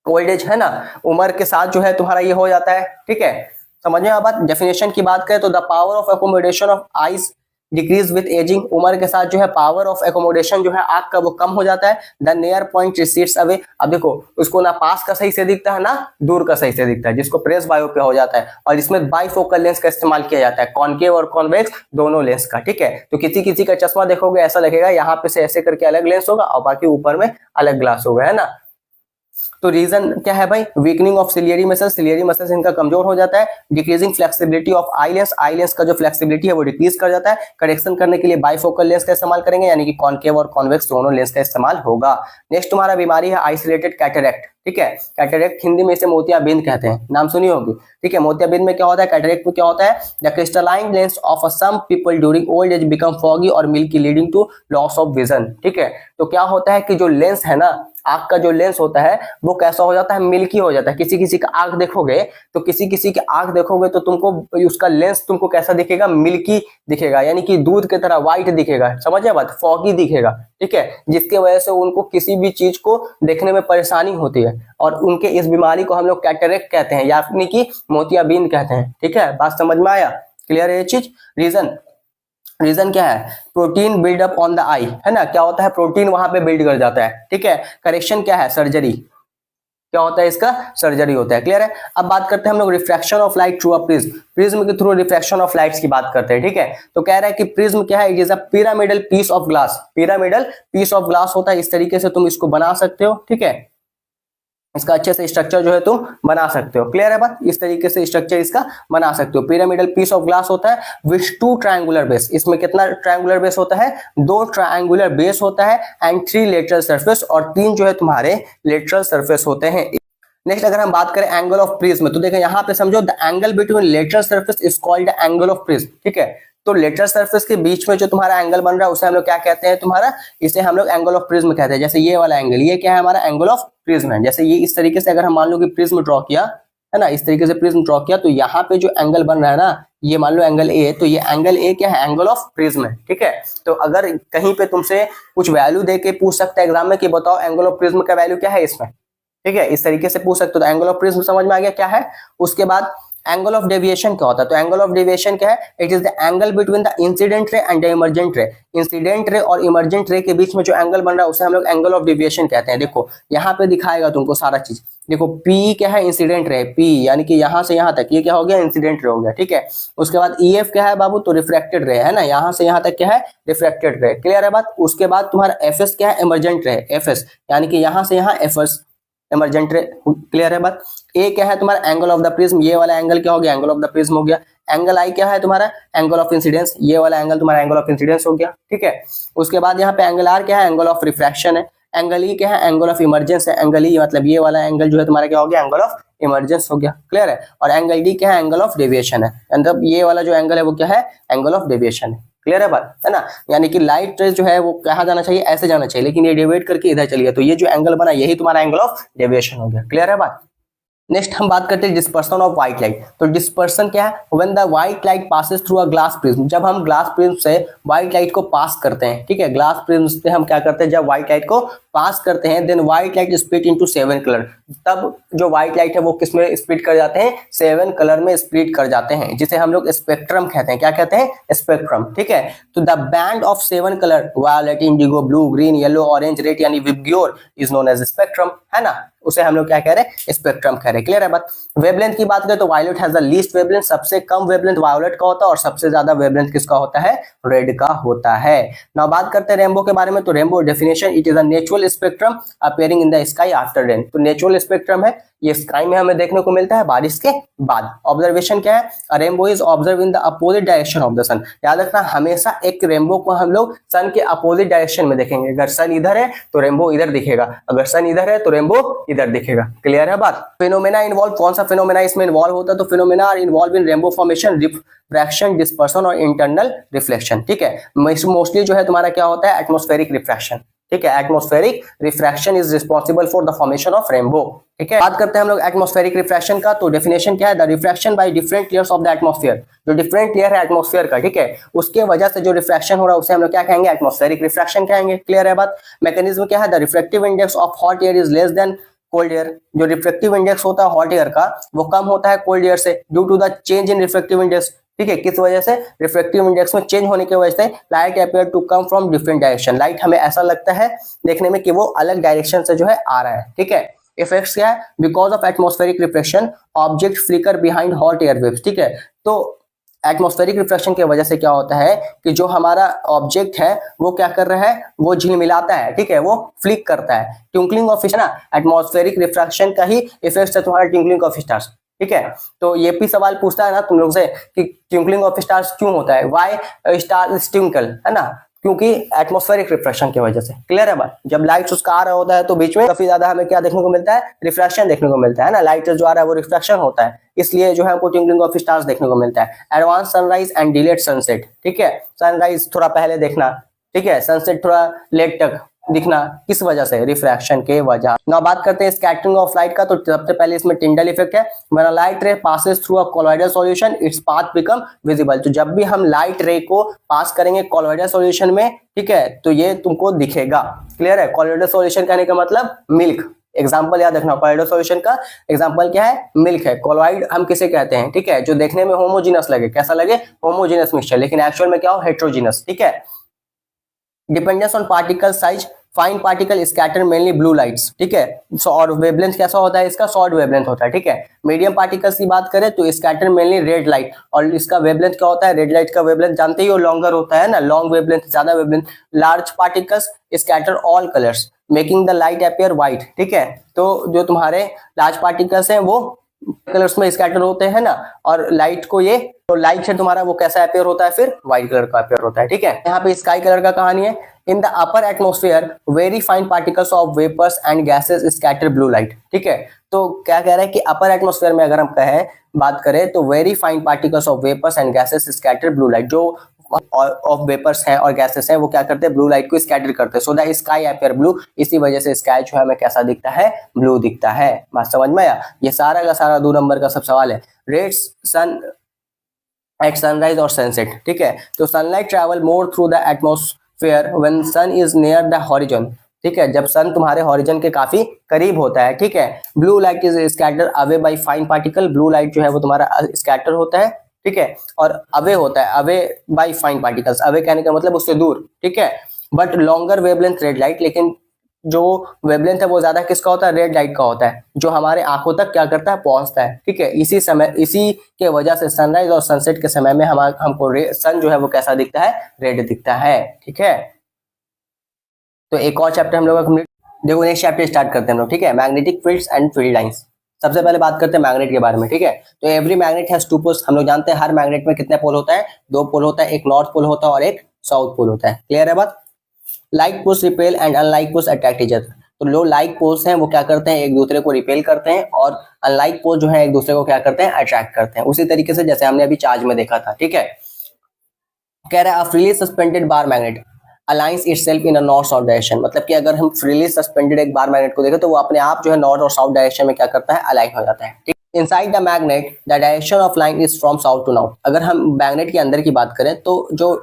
old age है ना, उम्र के साथ जो है तुम्हारा ये हो जाता है, ठीक है। समझ में बात। डेफिनेशन की बात करें तो the power of accommodation of eyes decrease with ageing, उम्र के साथ जो है पावर ऑफ एकोमोडेशन जो है आंख का वो कम हो जाता है। The near point recedes away, अब देखो उसको ना पास का सही से दिखता है ना दूर का सही से दिखता है, जिसको प्रेस बायोपिया हो जाता है। और इसमें बाइफोकल लेंस का इस्तेमाल किया जाता है, कॉनकेव और कॉन्वेक्स दोनों लेंस का, ठीक है। तो किसी किसी का चश्मा देखोगे ऐसा लगेगा यहाँ पे से ऐसे करके अलग लेंस होगा और बाकी ऊपर में अलग ग्लास होगा, है ना। तो रीजन क्या है भाई, weakening of ciliary muscles, ciliary muscles इनका कमजोर हो जाता है। Decreasing flexibility of eye lens, eye lens का जो फ्लेक्सिबिलिटी है वो डिक्रीज कर जाता है। करेक्शन करने के लिए बाइफोकल लेंस का इस्तेमाल करेंगे, यानी कि कॉनकेव और कॉन्वेक्स दोनों लेंस का इस्तेमाल होगा। नेक्स्ट तुम्हारा बीमारी है आइसोलेटेड कैटरेक्ट, ठीक है। कैटरेक्ट हिंदी में इसे मोतियाबिंद कहते हैं, नाम सुनी होगी, ठीक है। मोतियाबिंद में क्या होता है, कैटरेक्ट में क्या होता है, the crystalline lens of some people during old age become foggy और milky leading to loss of vision, ठीक है। तो क्या होता है कि जो लेंस है ना, आंख का जो लेंस होता है वो कैसा हो जाता है, मिल्की हो जाता है। किसी किसी का आंख देखोगे तो किसी किसी के आंख देखोगे तो तुमको उसका लेंस तुमको कैसा दिखेगा, मिल्की दिखेगा, यानी कि दूध की तरह व्हाइट दिखेगा, समझे बात, फॉगी दिखेगा, ठीक है। जिसके वजह से उनको किसी भी चीज को देखने में परेशानी होती है और उनके इस बीमारी को हम लोग कैटरेक्ट कहते हैं, यानी कि मोतियाबिंद कहते हैं, ठीक है। बात समझ में आया, क्लियर है ये चीज। रीजन क्या है, protein buildup on the eye, है ना, क्या होता है, प्रोटीन वहां पे बिल्ड कर जाता है, ठीक है। करेक्शन क्या है, सर्जरी, क्या होता है इसका, सर्जरी होता है, क्लियर है। अब बात करते हैं हम लोग refraction of light through a prism, prism के थ्रू रिफ्रैक्शन ऑफ लाइट्स की बात करते हैं, ठीक है। तो कह रहा है कि प्रिज्म क्या है, it is a pyramidal piece of glass, pyramidal piece of glass होता है, इस तरीके से तुम इसको बना सकते हो, ठीक है। इसका अच्छे से स्ट्रक्चर जो है तुम बना सकते हो, क्लियर है बात, इस तरीके से स्ट्रक्चर इसका बना सकते हो। पिरामिडल पीस ऑफ ग्लास होता है विथ टू ट्रायंगुलर बेस, इसमें कितना ट्रायंगुलर बेस होता है, 2 ट्रायंगुलर बेस होता है, एंड 3 लेटरल सरफेस, और 3 जो है तुम्हारे लेटरल सरफेस होते हैं। नेक्स्ट अगर हम बात करें एंगल ऑफ प्रिज्म, तो देखो यहाँ पे समझो the angle between lateral surface is called angle of prism, ठीक है। तो लेटरल सरफेस के बीच में जो तुम्हारा एंगल बन रहा है उसे हम लोग क्या कहते हैं, तुम्हारा इसे हम लोग एंगल ऑफ प्रिज्म कहते हैं। जैसे ये वाला एंगल, ये क्या है हमारा एंगल ऑफ प्रिज्म है। जैसे ये इस तरीके से अगर हम मान लो कि प्रिज्म ड्रॉ किया है ना, इस तरीके से प्रिज्म ड्रॉ किया, तो यहाँ पे जो एंगल बन रहा है ना, ये मान लो एंगल ए, तो ये एंगल ए क्या है, एंगल ऑफ प्रिज्म है, ठीक है। तो अगर कहीं पे तुमसे कुछ वैल्यू दे के पूछ सकता है एग्जाम में कि बताओ एंगल ऑफ प्रिज्म का वैल्यू क्या है इसमें, ठीक है, इस तरीके से पूछ सकते हो। तो एंगल ऑफ प्रिज्म समझ में आ गया क्या है। उसके बाद एंगल ऑफ डेविएशन क्या होता है, तो एंगल ऑफ डेविएशन क्या है, it is the angle between the incident ray and the emergent रे, इंसिडेंट रे और इमर्जेंट रे के बीच में जो एंगल बन रहा है उसे हम लोग एंगल ऑफ डेविएशन कहते हैं। देखो यहाँ पे दिखाएगा तुमको सारा चीज, देखो P क्या है, इंसिडेंट रे, P यानी कि यहाँ से यहाँ तक ये क्या हो गया, इंसिडेंट रे हो गया, ठीक है। उसके बाद EF क्या है बाबू, तो रिफ्रैक्टेड रे, है ना, यहाँ से यहाँ तक क्या है, रिफ्रैक्टेड रे, क्लियर है बात। उसके बाद तुम्हारा FS क्या है, इमर्जेंट रे, FS यानी कि यहाँ से यहाँ FS इमर्जेंट रे, क्लियर है बात। ए क्या है तुम्हारा, एंगल ऑफ द प्रिज्म, ये वाला एंगल क्या हो गया, एंगल ऑफ द प्रिज्म हो गया। एंगल आई क्या है तुम्हारा, एंगल ऑफ इंसिडेंस, ये वाला एंगल तुम्हारा एंगल ऑफ इंसिडेंस हो गया, ठीक है। उसके बाद यहाँ पे एंगल आर क्या है, एंगल ऑफ रिफ्रैक्शन है। एंगल ई क्या है, एंगल ऑफ इमर्जेंस है। एंगल ई मतलब ये वाला एंगल जो है तुम्हारा क्या हो गया, एंगल ऑफ इमर्जेंस हो गया, क्लियर है। और एंगल डी क्या है, एंगल ऑफ डेविएशन है, मतलब ये वाला जो एंगल है वो क्या है, एंगल ऑफ डेविएशन है, क्लियर है बात, है ना। यानी कि लाइट रेज जो है वो कहाँ जाना चाहिए, ऐसे जाना चाहिए, लेकिन ये डेविएट करके इधर चली गया, तो ये जो एंगल बना यही तुम्हारा एंगल ऑफ डेविएशन हो गया, क्लियर है बात। नेक्स्ट हम बात करते हैं डिस्पर्सन ऑफ व्हाइट लाइट। तो डिस्पर्सन क्या है, when the white light passes through a glass prism, जब हम ग्लास प्रिज्म से व्हाइट लाइट को पास करते हैं, ठीक है, ग्लास प्रिज्म से हम क्या करते हैं, जब व्हाइट लाइट को पास करते हैं, then white light split into 7 colour, तब जो व्हाइट लाइट है वो किस में स्प्लिट कर जाते हैं, 7 कलर में स्प्लिट कर जाते हैं, जिसे हम लोग स्पेक्ट्रम कहते हैं। क्या कहते हैं, स्पेक्ट्रम, ठीक है। तो the band of 7 colour, violet, indigo, blue, green, yellow, orange, red यानी VIBGYOR is known as spectrum, है ना, उसे हम लोग क्या कह रहे हैं, स्पेक्ट्रम कह रहे हैं, क्लियर है बात। वेवलेंथ की बात करें तो violet has the least wavelength, सबसे कम वेवलेंथ वायलेट का होता है और सबसे ज्यादा वेवलेंथ किसका होता है, रेड का होता है। नाउ बात करते हैं रेनबो के बारे में। तो rainbow definition, it is a natural spectrum appearing in the sky after rain. तो नेचुरल स्पेक्ट्रम है, ये स्काई में हमें देखने को मिलता है बारिश के बाद। ऑब्जर्वेशन क्या है, a rainbow is observe in the opposite direction of the sun. याद रखना हमेशा एक रेनबो को हम लोग सन के अपोजिट डायरेक्शन में देखेंगे। अगर सन इधर है तो रेनबो इधर दिखेगा, अगर सन इधर है तो रेनबो इधर दिखेगा, क्लियर है बात। फिनोमेना इन्वॉल्व, कौन सा फिनोमेना इसमें इन्वॉल्व होता है, तो phenomena are involve in rainbow formation, refraction, dispersion और इंटरनल रिफ्लेक्शन, ठीक है। मोस्टली जो है तुम्हारा क्या होता है, एटमॉस्फेरिक रिफ्रैक्शन, ठीक है, atmospheric refraction is responsible for the formation of rainbow. ठीक है, बात करते हैं हम लोग एटमॉस्फेरिक रिफ्रैक्शन का। तो डेफिनेशन क्या है? The refraction by different layers of the atmosphere, जो डिफरेंट लेयर है एटमॉस्फेयर का, ठीक है, उसके वजह से जो रिफ्रैक्शन हो रहा है उसे हम लोग क्या कहेंगे? एटमॉस्फेरिक रिफ्रैक्शन कहेंगे। क्लियर है बात? मैकेनिज्म क्या है? The refractive index of hot air is less than cold air. जो रिफ्रैक्टिव इंडेक्स होता है हॉट एयर का वो कम होता है कोल्ड एयर से, due to the change in refractive index. ठीक है, किस वजह से? रिफ्रैक्टिव इंडेक्स में चेंज होने की वजह से light appear to come from different direction. Light हमें ऐसा लगता है देखने में कि वो अलग डायरेक्शन से जो है आ रहा है। ठीक है, इफेक्ट्स क्या है? Because of atmospheric reflection object flicker behind hot air waves. ठीक है, तो एटमॉस्फेरिक रिफ्लेक्शन की वजह से क्या होता है कि जो हमारा ऑब्जेक्ट है वो क्या कर रहा है? वो झिलमिलाता है। ठीक है, वो फ्लिक करता है। ट्विंकलिंग ऑफ स्टार ना एटमॉस्फेरिक रिफ्रैक्शन का ही इफेक्ट है तुम्हारा ट्विंकलिंग ऑफ स्टार्स। ठीक है, तो ये भी सवाल पूछता है ना तुम लोग से कि ट्विंकलिंग ऑफ स्टार्स क्यों होता है? व्हाई स्टार ट्विंकल, है ना? क्योंकि एटमॉस्फेरिक रिफ्रैक्शन की वजह से। क्लियर है बात? जब लाइट उसका आ रहा होता है तो बीच में काफी ज्यादा हमें क्या देखने को मिलता है? रिफ्रैक्शन देखने को मिलता है ना। लाइट जो आ रहा है वो रिफ्रैक्शन होता है, इसलिए जो है हमको ट्विंकलिंग ऑफ स्टार्स देखने को मिलता है। Advance sunrise and delayed sunset. ठीक है, सनराइज थोड़ा पहले देखना, ठीक है, सनसेट थोड़ा लेट तक दिखना, किस वजह से? रिफ्रैक्शन के वजह। ना बात करते हैं स्कैटरिंग ऑफ लाइट का। तो सबसे पहले इसमें टिंडल इफेक्ट है। When a light ray passes through a colloidal solution its path become visible. तो जब भी हम लाइट रे को पास करेंगे कोलॉइडल सॉल्यूशन में, ठीक है, तो ये तुमको दिखेगा। क्लियर है? कोलॉइडल सॉल्यूशन कहने का मतलब मिल्क। एग्जाम्पल याद रखना, कोलॉइडल सॉल्यूशन का एग्जाम्पल क्या है? मिल्क है। कोलॉइड हम किसे कहते हैं? ठीक है, जो देखने में होमोजीनस लगे, कैसा लगे? होमोजीनस मिक्सचर, लेकिन एक्चुअल में क्या हो? हेट्रोजीनस। ठीक है, dependence on particle size, fine particle scatter mainly blue lights. ठीक है, और वेवलेंथ कैसा होता है इसका? शॉर्ट वेवलेंथ होता है। ठीक है, मीडियम पार्टिकल्स की बात करें तो स्कैटर मेनली रेड लाइट, और इसका वेवलेंथ क्या होता है? रेड लाइट का वेवलेंथ जानते ही हो, लॉन्गर होता है ना, लॉन्ग वेवलेंथ, ज्यादा wavelength. Large particles scatter all colours making the light appear white. ठीक है, तो जो तुम्हारे लार्ज पार्टिकल्स हैं वो कलर्स में स्कैटर होते हैं ना, और लाइट को ये, तो लाइट है तुम्हारा वो कैसा अपीयर होता है? फिर व्हाइट कलर का अपीयर होता है। ठीक है, यहाँ पे स्काई कलर का कहानी है। In the upper atmosphere very fine particles of vapours and gases scatter blue light. ठीक है, तो क्या कह रहा है कि अपर एटमॉस्फेयर में अगर हम कहें, बात करें तो very fine particles of vapours and gases scatter blue light. जो ऑफ वेपर्स हैं और गैसेस हैं वो क्या करते हैं? ब्लू लाइट को स्कैटर करते हैं। So the sky appear blue, इसी वजह से स्काई जो है हमें कैसा दिखता है? ब्लू दिखता है। बात समझ में आया? ये सारा का सारा 2 नंबर का सब सवाल है। रेड्स सन एट सनराइज और सनसेट। ठीक है, तो sunlight travel more through the atmosphere when sun is near the horizon. ठीक है, जब सन तुम्हारे हॉरिजन के काफी करीब होता है। ठीक है, blue light is scatter away by fine particle. Blue light जो है वो तुम्हारा स्कैटर होता है। ठीक है, और अवे होता है, away by fine particles. Away कहने का मतलब उससे दूर। ठीक है, but longer wavelength red light, लेकिन जो वेवलेंथ है वो ज्यादा किसका होता है? रेड लाइट का होता है, जो हमारे आंखों तक क्या करता है? पहुंचता है। ठीक है, इसी समय, इसी के वजह से सनराइज और सनसेट के समय में हमको सन जो है वो कैसा दिखता है? रेड दिखता है। ठीक है, तो एक और चैप्टर हम लोग कंप्लीट। देखो नेक्स्ट चैप्टर स्टार्ट करते हैं हम लोग। ठीक है, magnetic fields and field lines. सबसे पहले बात करते हैं मैग्नेट के बारे में। ठीक है, तो एवरी मैग्नेट हैज 2 पोल्स। हम लोग जानते हैं हर मैग्नेट में कितने पोल होता है? 2 पोल होता है, एक नॉर्थ पोल होता है और एक साउथ पोल होता है। क्लियर है बात? Like poles repel and unlike poles attract each other. तो जो लाइक पोल्स हैं वो क्या करते हैं? एक दूसरे को रिपेल करते हैं, और अनलाइक पोल जो है एक दूसरे को क्या करते हैं? अट्रैक्ट करते हैं। उसी तरीके से जैसे हमने अभी चार्ज में देखा था। ठीक है, कह रहा है freely suspended bar magnet aligns itself in a north south direction. मतलब कि अगर हम फ्रीली सस्पेंडेड एक बार मैग्नेट को देखें तो वो अपने आप जो है नॉर्थ और साउथ डायरेक्शन में क्या करता है? अलाइन हो जाता है। ठीक, inside the magnet the direction of line is from south to north. अगर हम मैग्नेट के अंदर की बात करें तो जो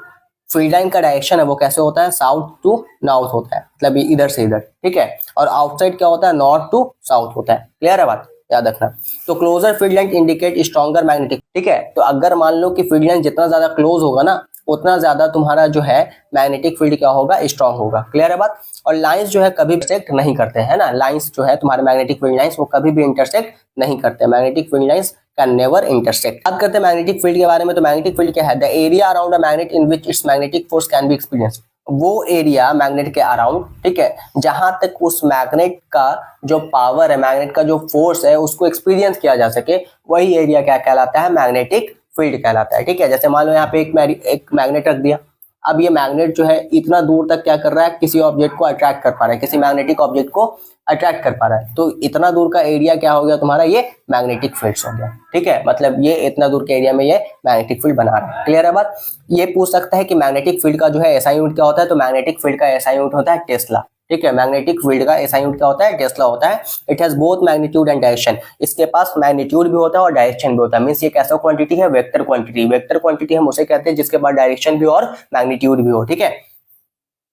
फील्ड लाइन का डायरेक्शन है वो कैसे होता है? साउथ टू नॉर्थ होता है, मतलब इधर से इधर। ठीक है, और आउटसाइड क्या होता है? नॉर्थ टू साउथ होता है। क्लियर है बात? याद रखना। तो closer field line indicate stronger magnetic. ठीक है, तो अगर मान लो कि फील्ड लाइन जितना ज्यादा क्लोज होगा ना, उतना ज्यादा तुम्हारा जो है मैग्नेटिक फील्ड क्या होगा? स्ट्रांग होगा। क्लियर है बात? और लाइंस जो है कभी इंटरसेक्ट नहीं करते हैं ना। लाइंस जो है तुम्हारे मैग्नेटिक फील्ड लाइंस वो कभी भी इंटरसेक्ट नहीं करते। Magnetic field lines can never intersect. बात करते हैं मैग्नेटिक फील्ड के बारे में। तो मैग्नेटिक फील्ड क्या है? The area around a magnet in which it's magnetic force can be experience. वो एरिया मैग्नेट के अराउंड, ठीक है, जहां तक उस मैग्नेट का जो पावर है, मैग्नेट का जो फोर्स है उसको एक्सपीरियंस किया जा सके, वही एरिया क्या कहलाता है? मैग्नेटिक फील्ड कहलाता है। ठीक है, जैसे मान लो यहाँ पे एक मैग्नेट रख दिया। अब ये मैग्नेट जो है इतना दूर तक क्या कर रहा है? किसी ऑब्जेक्ट को अट्रैक्ट कर पा रहा है, किसी मैग्नेटिक ऑब्जेक्ट को अट्रैक्ट कर पा रहा है। तो इतना दूर का एरिया क्या हो गया तुम्हारा? ये मैग्नेटिक फील्ड हो गया। ठीक है, मतलब ये इतना दूर के एरिया में ये मैग्नेटिक फील्ड बना रहा है। क्लियर है बात? ये पूछ सकता है कि मैग्नेटिक फील्ड का जो है एसआई यूनिट क्या होता है? तो मैग्नेटिक फील्ड का एसआई यूनिट होता है टेस्ला। ठीक है। मैग्नेटिक फील्ड का एसआई यूनिट क्या होता है, टेस्ला होता है। It has both magnitude and direction, इसके पास मैग्नीट्यूड भी होता है और डायरेक्शन भी होता है। मींस ये कैसा क्वांटिटी है, वेक्टर क्वांटिटी। वेक्टर क्वांटिटी हम उसे कहते हैं जिसके पास डायरेक्शन भी और मैग्नीट्यूड भी हो, ठीक है।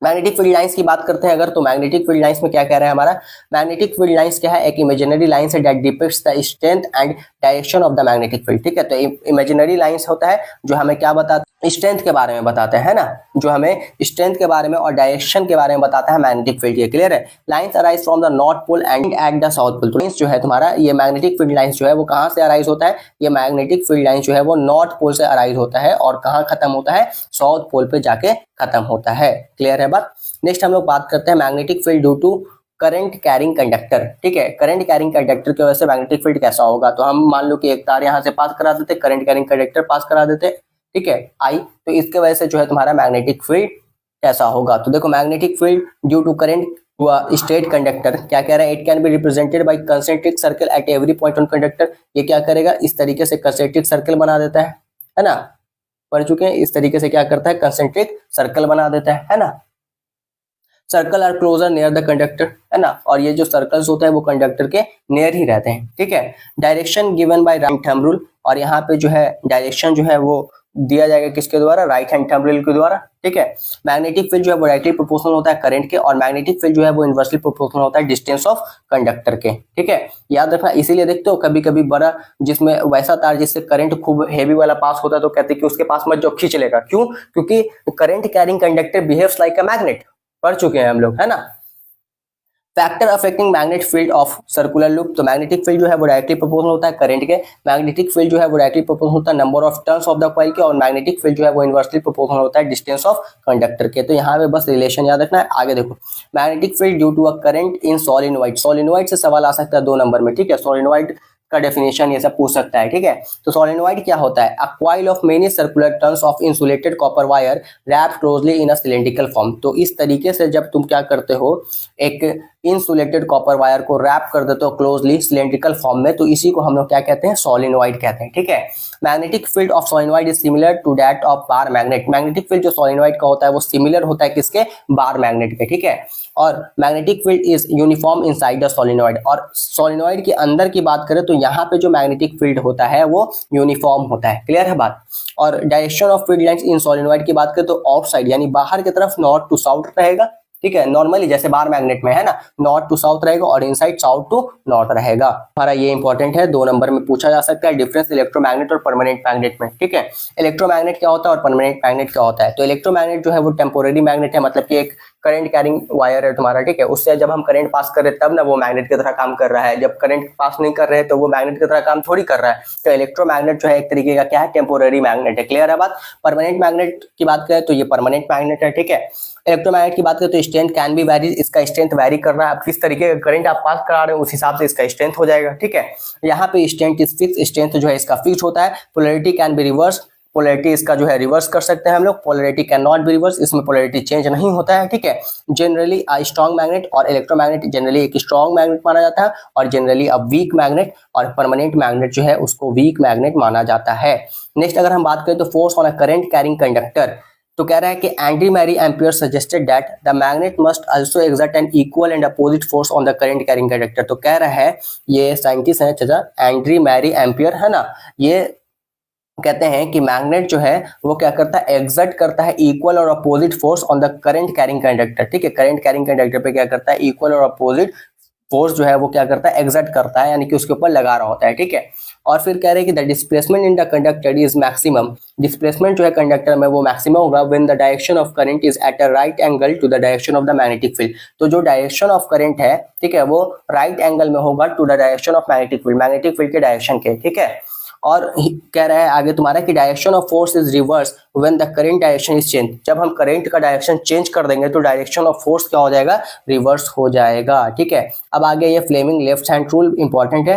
मैग्नेटिक फील्ड लाइंस की बात करते हैं अगर, तो मैग्नेटिक फील्ड लाइंस में क्या कह रहा है हमारा, मैग्नेटिक फील्ड लाइंस क्या है, एक इमेजिनरी लाइंस है that depicts the strength and direction of the magnetic field, ठीक है। तो इमेजिनरी लाइंस होता है जो हमें क्या बताता है, स्ट्रेंथ के बारे में बताते हैं ना, जो हमें स्ट्रेंथ के बारे में और डायरेक्शन के बारे में बताता है मैग्नेटिक फील्ड, ये क्लियर है। Lines arise from the north pole and at the south pole. तो लाइंस जो है तुम्हारा, ये मैग्नेटिक फील्ड लाइंस जो है वो कहाँ से अराइज होता है, ये मैग्नेटिक फील्ड लाइंस जो है वो नॉर्थ पोल से अराइज होता है और कहाँ खत्म होता है, साउथ पोल पे जाके खत्म होता है, क्लियर है बात। नेक्स्ट हम लोग बात करते हैं magnetic field due to current carrying conductor, ठीक है। करंट कैरिंग कंडक्टर की वजह से मैग्नेटिक फील्ड कैसा होगा, तो हम मान लो कि एक तार यहाँ से पास करा देते, करंट कैरिंग कंडक्टर पास करा देते, ठीक है, आई, तो इसके वजह से जो है तुम्हारा मैग्नेटिक फील्ड कैसा होगा। तो देखो magnetic field due to current हुआ स्ट्रेट कंडक्टर, क्या कह रहा है, it can be represented by concentric circle at every point on conductor. ये क्या करेगा, इस तरीके से कंसेंट्रिक सर्कल बना देता है ना, पढ़ चुके हैं, इस तरीके से क्या करता है, कंसेंट्रिक सर्कल बना देता है ना। Circle are closer near the conductor, है ना, और ये जो सर्कल्स होते हैं वो कंडक्टर के नियर ही रहते हैं, ठीक है। Direction given by right thumb rule, और यहाँ पे जो है डायरेक्शन जो है वो दिया जाएगा किसके द्वारा, राइट हैंड थंब रूल के द्वारा, ठीक है। मैग्नेटिक फील्ड जो है वो डायरेक्टली प्रोपोर्शनल होता है करंट के, और मैग्नेटिक फील्ड जो है वो इनवर्सली प्रोपोर्शनल होता है डिस्टेंस ऑफ कंडक्टर के, ठीक है। याद रखना, इसीलिए देखते हो कभी कभी बड़ा जिसमें वैसा तार जिससे करंट खूब हेवी वाला पास होता है तो कहते हैं कि उसके पास मत जो खींच लेगा, क्यों, क्योंकि current carrying conductor behaves like a magnet, पढ़ चुके हैं हम लोग, है ना। Factor affecting magnet field of circular loop, तो मैग्नेटिक फील्ड जो है वो डायरेक्टली प्रोपोर्शनल होता है करंट के, मैग्नेटिक फील्ड जो है वो डायरेक्टली प्रोपोर्शनल होता है number of turns of the coil के, और मैग्नेटिक फील्ड जो है वो इनवर्सली प्रोपोर्शनल होता है डिस्टेंस ऑफ कंडक्टर के। तो यहाँ पे बस रिलेशन याद रखना है। आगे देखो, magnetic field due to a current in solenoid, solenoid से सवाल आ सकता है 2 नंबर में, ठीक है। सोलेनोइड का डेफिनेशन ये सब पूछ सकता है, ठीक है। तो सोलेनोइड क्या होता है, a coil of many circular turns of insulated copper wire wrapped closely in a cylindrical form. तो इस तरीके से जब तुम क्या करते हो, एक इंसुलेटेड कॉपर वायर को रैप कर देते हो क्लोजली सिलेंड्रिकल फॉर्म में, तो इसी को हम लोग क्या कहते हैं, सोलेनोइड कहते हैं, ठीक है। Magnetic field of solenoid is similar to that of bar magnet, magnetic field जो सोलेनोइड का होता है वो सिमिलर होता है किसके, बार मैग्नेट के, ठीक है। और magnetic field is uniform inside the solenoid, और सोलेनोइड के अंदर की बात करें तो यहाँ पे जो मैग्नेटिक फील्ड होता है वो यूनिफॉर्म होता है, क्लियर है बात। और direction of field lines in solenoid की बात करें तो आउटसाइड यानी बाहर की तरफ नॉर्थ टू साउथ रहेगा, ठीक है। नॉर्मली जैसे बार मैग्नेट में है ना, नॉर्थ टू साउथ रहेगा और इनसाइड साउथ टू नॉर्थ रहेगा। हमारा ये इंपॉर्टेंट है, 2 नंबर में पूछा जा सकता है, डिफरेंस इलेक्ट्रोमैग्नेट और परमानेंट मैग्नेट में, ठीक है। इलेक्ट्रोमैग्नेट क्या होता है और परमानेंट मैग्नेट क्या होता है, तो इलेक्ट्रोमैग्नेट जो है वो टेम्पोररी मैग्नेट है, मतलब कि एक करंट कैरिंग वायर है तुम्हारा, ठीक है, उससे जब हम करंट पास कर रहे हैं तब ना वो मैग्नेट की तरह काम कर रहा है, जब करंट पास नहीं कर रहे हैं तो वो मैग्नेट की तरह काम थोड़ी कर रहा है। तो इलेक्ट्रोमैग्नेट जो है एक तरीके का क्या है, टेम्पोररी मैग्नेट है, क्लियर है बात। परमानेंट मैग्नेट की बात करें तो ये परमानेंट मैग्नेट है, ठीक है। इलेक्ट्रोमैग्नेट की बात करें तो स्ट्रेंथ कैन बी वेरी, इसका स्ट्रेंथ वेरी कर रहा है, आप किस तरीके का करंट आप पास करा रहे हो उस हिसाब से इसका स्ट्रेंथ हो जाएगा, ठीक है। यहाँ पे स्ट्रेंथ इज फिक्स, स्ट्रेंथ जो है इसका फिक्स होता है। Polarity can be reverse, polarity इसका जो है रिवर्स कर सकते हैं हम लोग, polarity can not be reverse, इसमें पोलैरिटी चेंज नहीं होता है, ठीक है। जनरली अ स्ट्रॉन्ग मैग्नेट, और इलेक्ट्रोमैग्नेट जनरली एक स्ट्रॉन्ग मैग्नेट माना जाता है, और जनरली अ वीक मैग्नेट, और परमानेंट मैग्नेट जो है उसको वीक मैग्नेट माना जाता है। नेक्स्ट अगर हम बात करें तो force on a current carrying conductor, तो कह रहा है कि Andre Marie Ampere suggested that the magnet must also exert an equal and opposite force on the current carrying conductor. तो कह रहा है, ये साइंटिस्ट है चाचा, एंड्री मैरी एम्पियर, है ना, ये कहते हैं कि मैग्नेट जो है वो क्या करता है, एक्सर्ट करता है इक्वल और opposite force on the current carrying conductor, ठीक है। करंट कैरिंग कंडक्टर पे क्या करता है, इक्वल और अपोजिट फोर्स जो है वो क्या करता है, एक्सर्ट करता है, यानी कि उसके ऊपर लगा रहा होता है, ठीक है। और फिर कह रहे हैं कि the displacement in the conductor is maximum, displacement जो है कंडक्टर में वो मैक्सिमम होगा when the direction of current is at a right angle to the direction of the magnetic field. तो जो डायरेक्शन ऑफ करंट है, ठीक है, वो राइट एंगल में होगा to the direction of magnetic field, magnetic field के डायरेक्शन के, ठीक है। और कह रहा है आगे तुम्हारा कि direction of force is reverse when the current direction is change, जब हम करंट का डायरेक्शन चेंज कर देंगे तो डायरेक्शन ऑफ फोर्स क्या हो जाएगा, रिवर्स हो जाएगा, ठीक है। अब आगे ये Fleming left hand rule important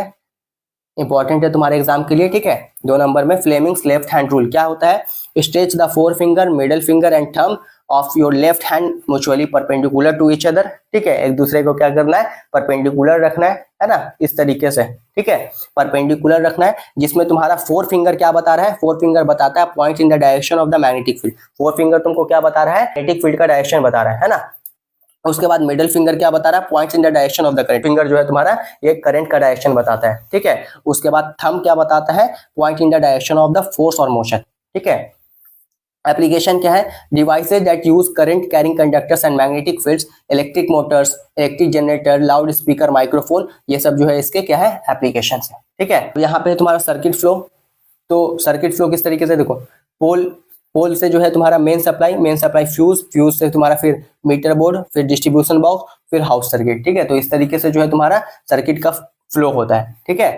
है तुम्हारे एग्जाम के लिए, ठीक है। 2 नंबर में फ्लेमिंग्स लेफ्ट हैंड रूल क्या होता है, stretch the 4 finger, middle finger and thumb of your left hand mutually perpendicular to each other, ठीक है। एक दूसरे को क्या करना है, परपेंडिकुलर रखना है ना, इस तरीके से, ठीक है, परपेंडिकुलर रखना है। जिसमें तुम्हारा 4 फिंगर क्या बता रहा है, 4 फिंगर बताता है point in the direction of the magnetic field, 4 finger तुमको क्या बता रहा है, मैग्नेटिक फील्ड का डायरेक्शन बता रहा है ना। उसके बाद मिडिल फिंगर क्या बता रहा है, points in the direction of the current, finger जो है तुम्हारा ये करंट का डायरेक्शन बताता है, ठीक है। उसके बाद थंब क्या बताता है, point in the direction of the force और मोशन, ठीक है। एप्लीकेशन क्या है, devices that use current carrying conductors and magnetic fields, electric Motors, electric generator, loud speaker, microphone, ये सब जो है इसके क्या है एप्लीकेशन है, ठीक है। यहाँ पे तुम्हारा सर्किट फ्लो, तो सर्किट फ्लो किस तरीके से देखो, पोल से जो है तुम्हारा मेन सप्लाई फ्यूज से तुम्हारा फिर मीटर बोर्ड, फिर डिस्ट्रीब्यूशन बॉक्स, फिर हाउस सर्किट, ठीक है। तो इस तरीके से जो है तुम्हारा सर्किट का फ्लो होता है, ठीक है।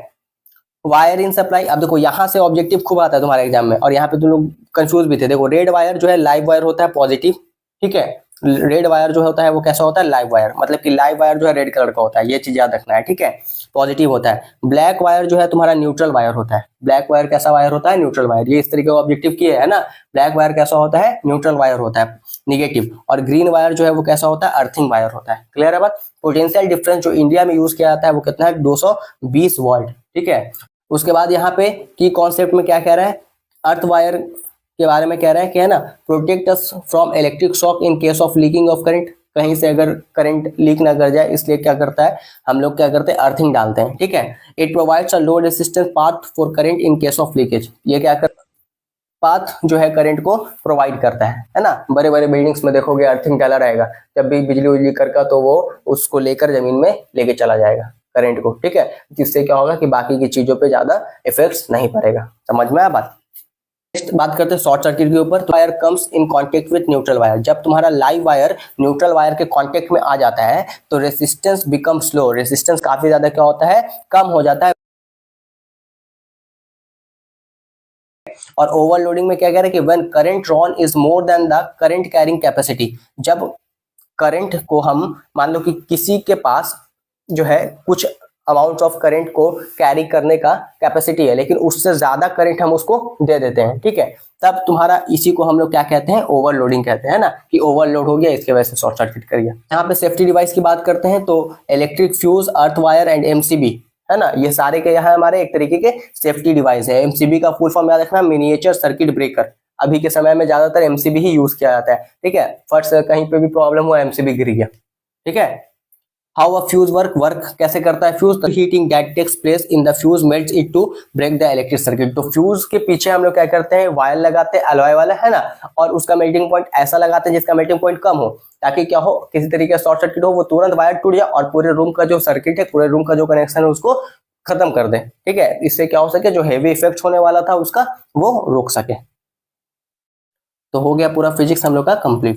वायर इन सप्लाई, अब देखो यहाँ से ऑब्जेक्टिव खूब आता है तुम्हारे एग्जाम में, और यहाँ पे तुम लोग कंफ्यूज भी थे। देखो रेड वायर जो है लाइव वायर होता है पॉजिटिव, ठीक है। रेड वायर जो होता है वो कैसा होता है, लाइव वायर, मतलब कि लाइव वायर जो है रेड कलर का होता है, ये चीज याद रखना है, ठीक है, पॉजिटिव होता है। ब्लैक वायर जो है तुम्हारा न्यूट्रल वायर होता है, ब्लैक वायर कैसा वायर होता है, न्यूट्रल वायर, ये इस तरीके का ऑब्जेक्टिव किए है ना। ब्लैक वायर कैसा होता है, न्यूट्रल वायर होता है, निगेटिव। और ग्रीन वायर जो है वो कैसा होता है, अर्थिंग वायर होता है, क्लियर है बात। पोटेंशियल डिफरेंस जो इंडिया में यूज किया जाता है वो कितना है, 220 वोल्ट, ठीक है। उसके बाद यहाँ पे की कॉन्सेप्ट में क्या कह रहा है, अर्थ वायर के बारे में कह रहा है कि है ना, protect us from electric shock in case of leaking of current, कहीं से अगर करंट लीक ना कर जाए, इसलिए क्या करता है, हम लोग क्या करते हैं, अर्थिंग डालते हैं, ठीक है। It provides a low resistance path for current in case of leakage, ये क्या करता है, पाथ जो है करंट को प्रोवाइड करता है ना। बड़े बड़े बिल्डिंग्स में देखोगे अर्थिंग डाला रहेगा, जब भी बिजली उजली करका तो वो उसको लेकर जमीन में लेके चला जाएगा करंट को, ठीक है। जिससे क्या होगा कि बाकी की चीजों पे ज्यादा इफेक्ट्स नहीं पड़ेगा, समझ में आया बात। नेक्स्ट बात करते हैं शॉर्ट सर्किट के ऊपर। Wire comes in contact with neutral wire, जब तुम्हारा लाइव वायर न्यूट्रल वायर के कांटेक्ट में आ जाता है तो रेजिस्टेंस बिकम स्लो, रेजिस्टेंस काफी ज्यादा क्या होता है, कम हो जाता है। और ओवरलोडिंग में क्या कह रहे हैं कि when current drawn is more than the current carrying capacity, जब करंट को हम मान लो कि किसी के पास जो है कुछ अमाउंट ऑफ करंट को कैरी करने का कैपेसिटी है, लेकिन उससे ज्यादा करंट हम उसको दे देते हैं, ठीक है, तब तुम्हारा इसी को हम लोग क्या कहते हैं, ओवरलोडिंग कहते हैं ना, कि ओवरलोड हो गया, इसके वजह से शॉर्ट सर्किट कर गया। यहाँ पे सेफ्टी डिवाइस की बात करते हैं तो electric fuse, earth wire and MCB, है ना, ये सारे के यहाँ हमारे एक तरीके के सेफ्टी डिवाइस है। एमसीबी का फुल फॉर्म याद रखना, मिनिएचर सर्किट ब्रेकर। अभी के समय में ज्यादातर एमसीबी ही यूज किया जाता है, ठीक है। फर्स्ट कहीं पे भी प्रॉब्लम हुआ एमसीबी गिर गया, ठीक है। हाउ अ फ्यूज वर्क कैसे करता है fuse, heating that takes place in the fuse melts it to break the electric circuit. तो फ्यूज के पीछे हम लोग क्या करते हैं, वायर लगाते हैं अलॉय वाला, है ना, और उसका मेल्टिंग पॉइंट ऐसा लगाते हैं जिसका मेल्टिंग पॉइंट कम हो, ताकि क्या हो, किसी तरीके से शॉर्ट सर्किट हो, वो तुरंत वायर टूट जाए और पूरे रूम का जो सर्किट है, पूरे रूम का जो कनेक्शन है उसको खत्म कर दे, ठीक है। इससे क्या हो सके, जो हेवी इफेक्ट होने वाला था उसका वो रोक सके। तो हो गया पूरा फिजिक्स हम लोग का कंप्लीट।